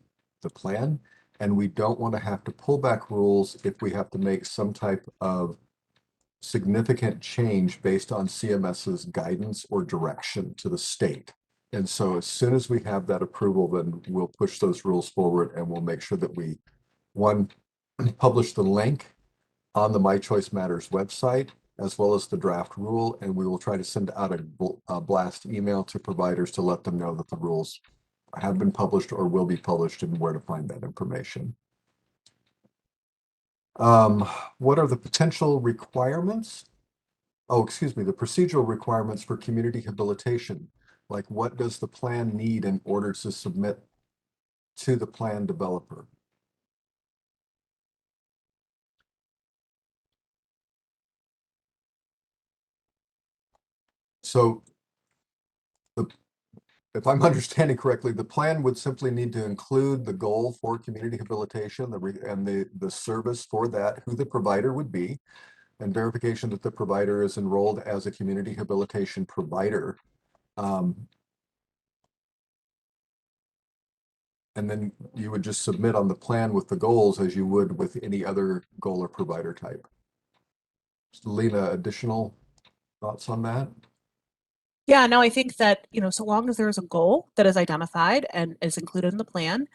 Speaker 2: plan. And we don't want to have to pull back rules if we have to make some type of significant change based on CMS's guidance or direction to the state. And so as soon as we have that approval, then we'll push those rules forward and we'll make sure that we, one, publish the link on the My Choice Matters website, as well as the draft rule, and we will try to send out a blast email to providers to let them know that the rules have been published or will be published and where to find that information. What are the potential requirements? Oh, excuse me, the procedural requirements for community habilitation. Like, what does the plan need in order to submit to the plan developer? So if I'm understanding correctly, the plan would simply need to include the goal for community habilitation and the service for that, who the provider would be, and verification that the provider is enrolled as a community habilitation provider. And then you would just submit on the plan with the goals as you would with any other goal or provider type. Lena, additional thoughts on that?
Speaker 1: Yeah, no, I think that, so long as there is a goal that is identified and is included in the plan,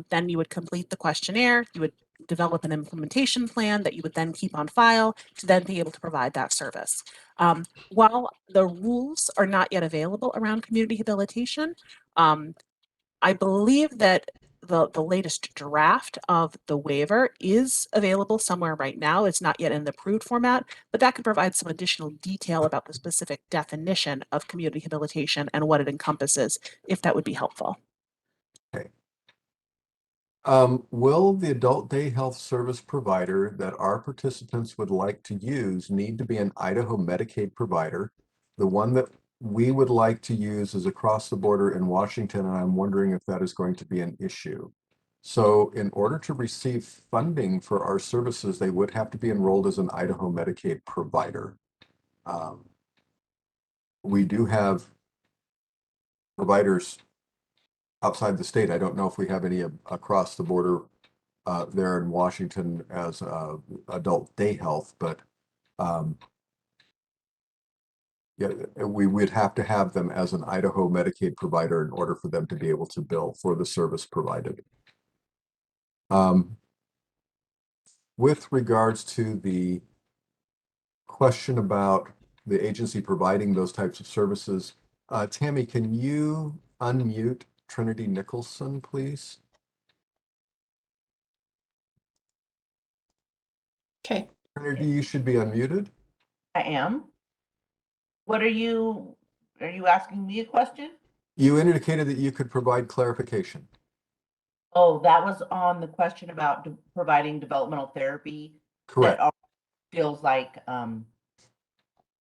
Speaker 1: then you would complete the questionnaire, you would develop an implementation plan that you would then keep on file to then be able to provide that service. While the rules are not yet available around community habilitation, I believe that the latest draft of the waiver is available somewhere right now. It's not yet in the approved format, but that could provide some additional detail about the specific definition of community habilitation and what it encompasses, if that would be helpful.
Speaker 2: Okay. Will the adult day health service provider that our participants would like to use need to be an Idaho Medicaid provider? The one that we would like to use is across the border in Washington, and I'm wondering if that is going to be an issue. So in order to receive funding for our services, they would have to be enrolled as an Idaho Medicaid provider. We do have providers outside the state. I don't know if we have any across the border there in Washington as adult day health, but yeah, we would have to have them as an Idaho Medicaid provider in order for them to be able to bill for the service provided. With regards to the question about the agency providing those types of services, Tammy, can you unmute Trinity Nicholson, please?
Speaker 6: Okay.
Speaker 2: Trinity, you should be unmuted.
Speaker 5: I am. What are you asking me a question?
Speaker 2: You indicated that you could provide clarification.
Speaker 5: Oh, that was on the question about providing developmental therapy.
Speaker 2: Correct.
Speaker 5: That feels like
Speaker 2: Community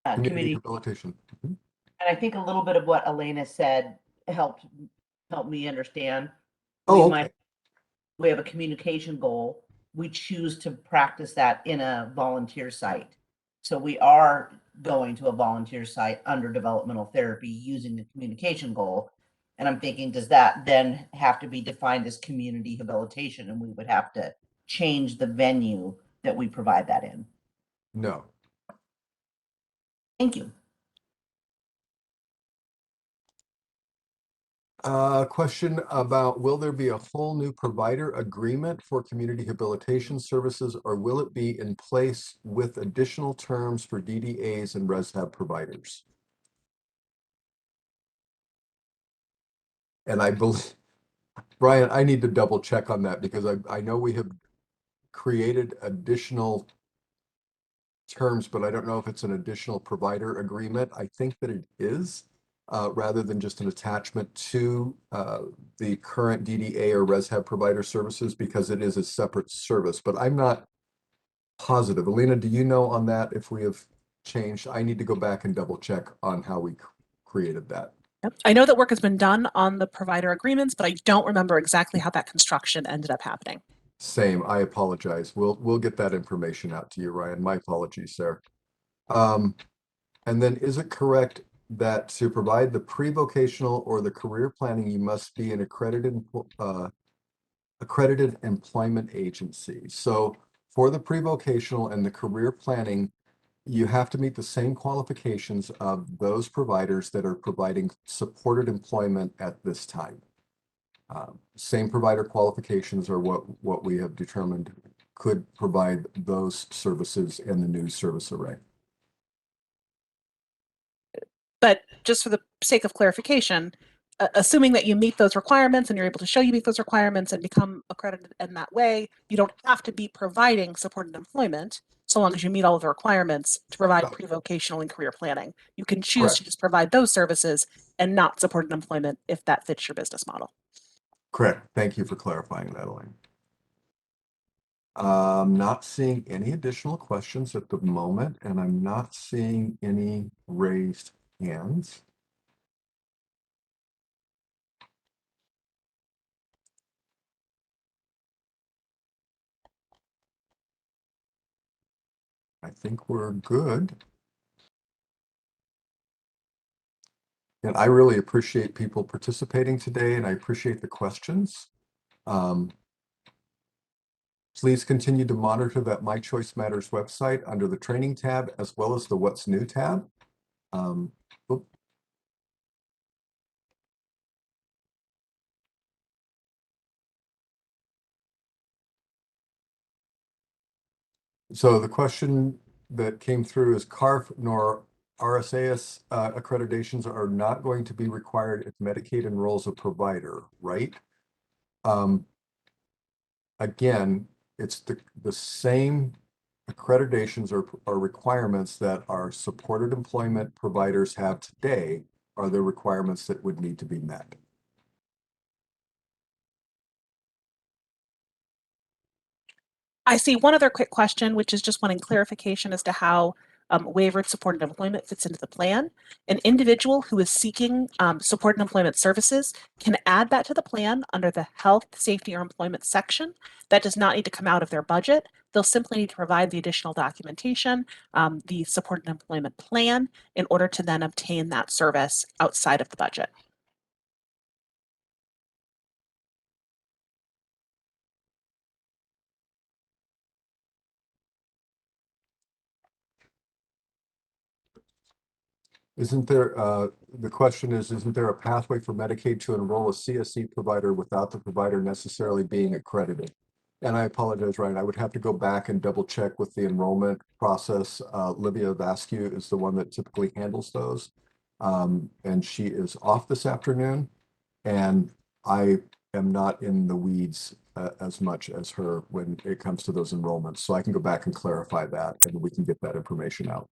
Speaker 5: community.
Speaker 2: habilitation. Mhm.
Speaker 5: And I think a little bit of what Elena said helped me understand.
Speaker 2: Oh,
Speaker 5: We
Speaker 2: okay.
Speaker 5: we have a communication goal. We choose to practice that in a volunteer site. So we are going to a volunteer site under developmental therapy using the communication goal. And I'm thinking, does that then have to be defined as community habilitation? And we would have to change the venue that we provide that in.
Speaker 2: No.
Speaker 5: Thank you.
Speaker 2: Question about, will there be a whole new provider agreement for community habilitation services, or will it be in place with additional terms for DDAs and ResHab providers? And I believe, Brian, I need to double check on that because I know we have created additional terms, but I don't know if it's an additional provider agreement. I think that it is. Rather than just an attachment to the current DDA or ResHab provider services, because it is a separate service, but I'm not positive. Alina, do you know on that if we have changed? I need to go back and double check on how we created that.
Speaker 1: Yep. I know that work has been done on the provider agreements, but I don't remember exactly how that construction ended up happening.
Speaker 2: Same, I apologize. We'll get that information out to you, Ryan. My apologies there. And then is it correct that to provide the pre-vocational or the career planning, you must be an accredited accredited employment agency. So for the pre-vocational and the career planning, you have to meet the same qualifications of those providers that are providing supported employment at this time. Same provider qualifications are what we have determined could provide those services in the new service array.
Speaker 1: But just for the sake of clarification, assuming that you meet those requirements and you're able to show you meet those requirements and become accredited in that way, you don't have to be providing supported employment so long as you meet all of the requirements to provide pre-vocational and career planning. You can choose
Speaker 2: Correct.
Speaker 1: to just provide those services and not supported employment if that fits your business model.
Speaker 2: Correct. Thank you for clarifying that, Elaine. Not seeing any additional questions at the moment, and I'm not seeing any raised hands. I think we're good. And I really appreciate people participating today, and I appreciate the questions. Please continue to monitor that My Choice Matters website under the training tab, as well as the What's New tab. Oop. So the question that came through is CARF nor RSAS accreditations are not going to be required if Medicaid enrolls a provider, right? Again, it's the same accreditations or requirements that our supported employment providers have today are the requirements that would need to be met.
Speaker 1: I see one other quick question, which is just wanting clarification as to how waivered supported employment fits into the plan. An individual who is seeking supported employment services can add that to the plan under the health, safety, or employment section. That does not need to come out of their budget. They'll simply need to provide the additional documentation, the supported employment plan, in order to then obtain that service outside of the budget.
Speaker 2: Isn't there, the question is, isn't there a pathway for Medicaid to enroll a CSE provider without the provider necessarily being accredited? And I apologize, Ryan, I would have to go back and double check with the enrollment process. Livia Vasquez is the one that typically handles those. And she is off this afternoon, and I am not in the weeds as much as her when it comes to those enrollments. So I can go back and clarify that, and we can get that information out.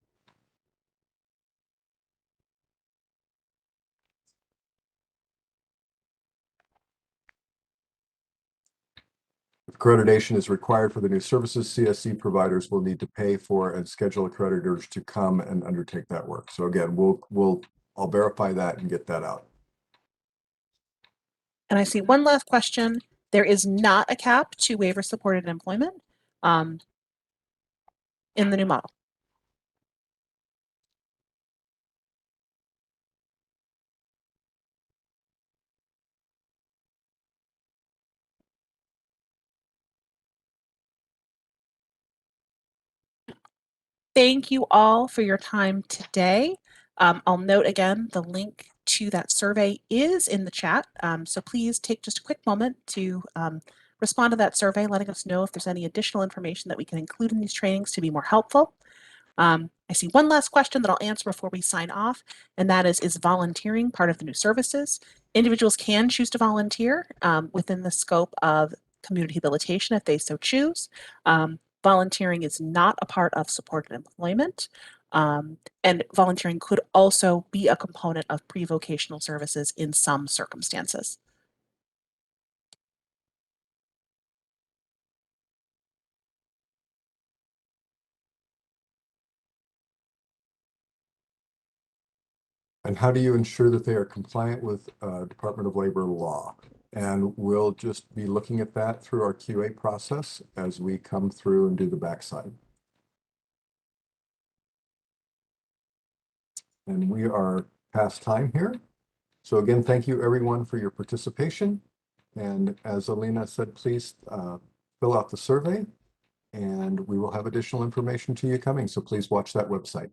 Speaker 2: If accreditation is required for the new services, CSE providers will need to pay for and schedule accreditors to come and undertake that work. So again, I'll verify that and get that out.
Speaker 1: And I see one last question. There is not a cap to waiver supported employment in the new model. Thank you all for your time today. I'll note again, the link to that survey is in the chat. So please take just a quick moment to respond to that survey, letting us know if there's any additional information that we can include in these trainings to be more helpful. I see one last question that I'll answer before we sign off, and that is volunteering part of the new services? Individuals can choose to volunteer within the scope of community habilitation if they so choose. Volunteering is not a part of supported employment, and volunteering could also be a component of pre-vocational services in some circumstances.
Speaker 2: And how do you ensure that they are compliant with Department of Labor law? And we'll just be looking at that through our QA process as we come through and do the backside. And we are past time here. So again, thank you everyone for your participation. And as Alina said, please fill out the survey and we will have additional information to you coming. So please watch that website.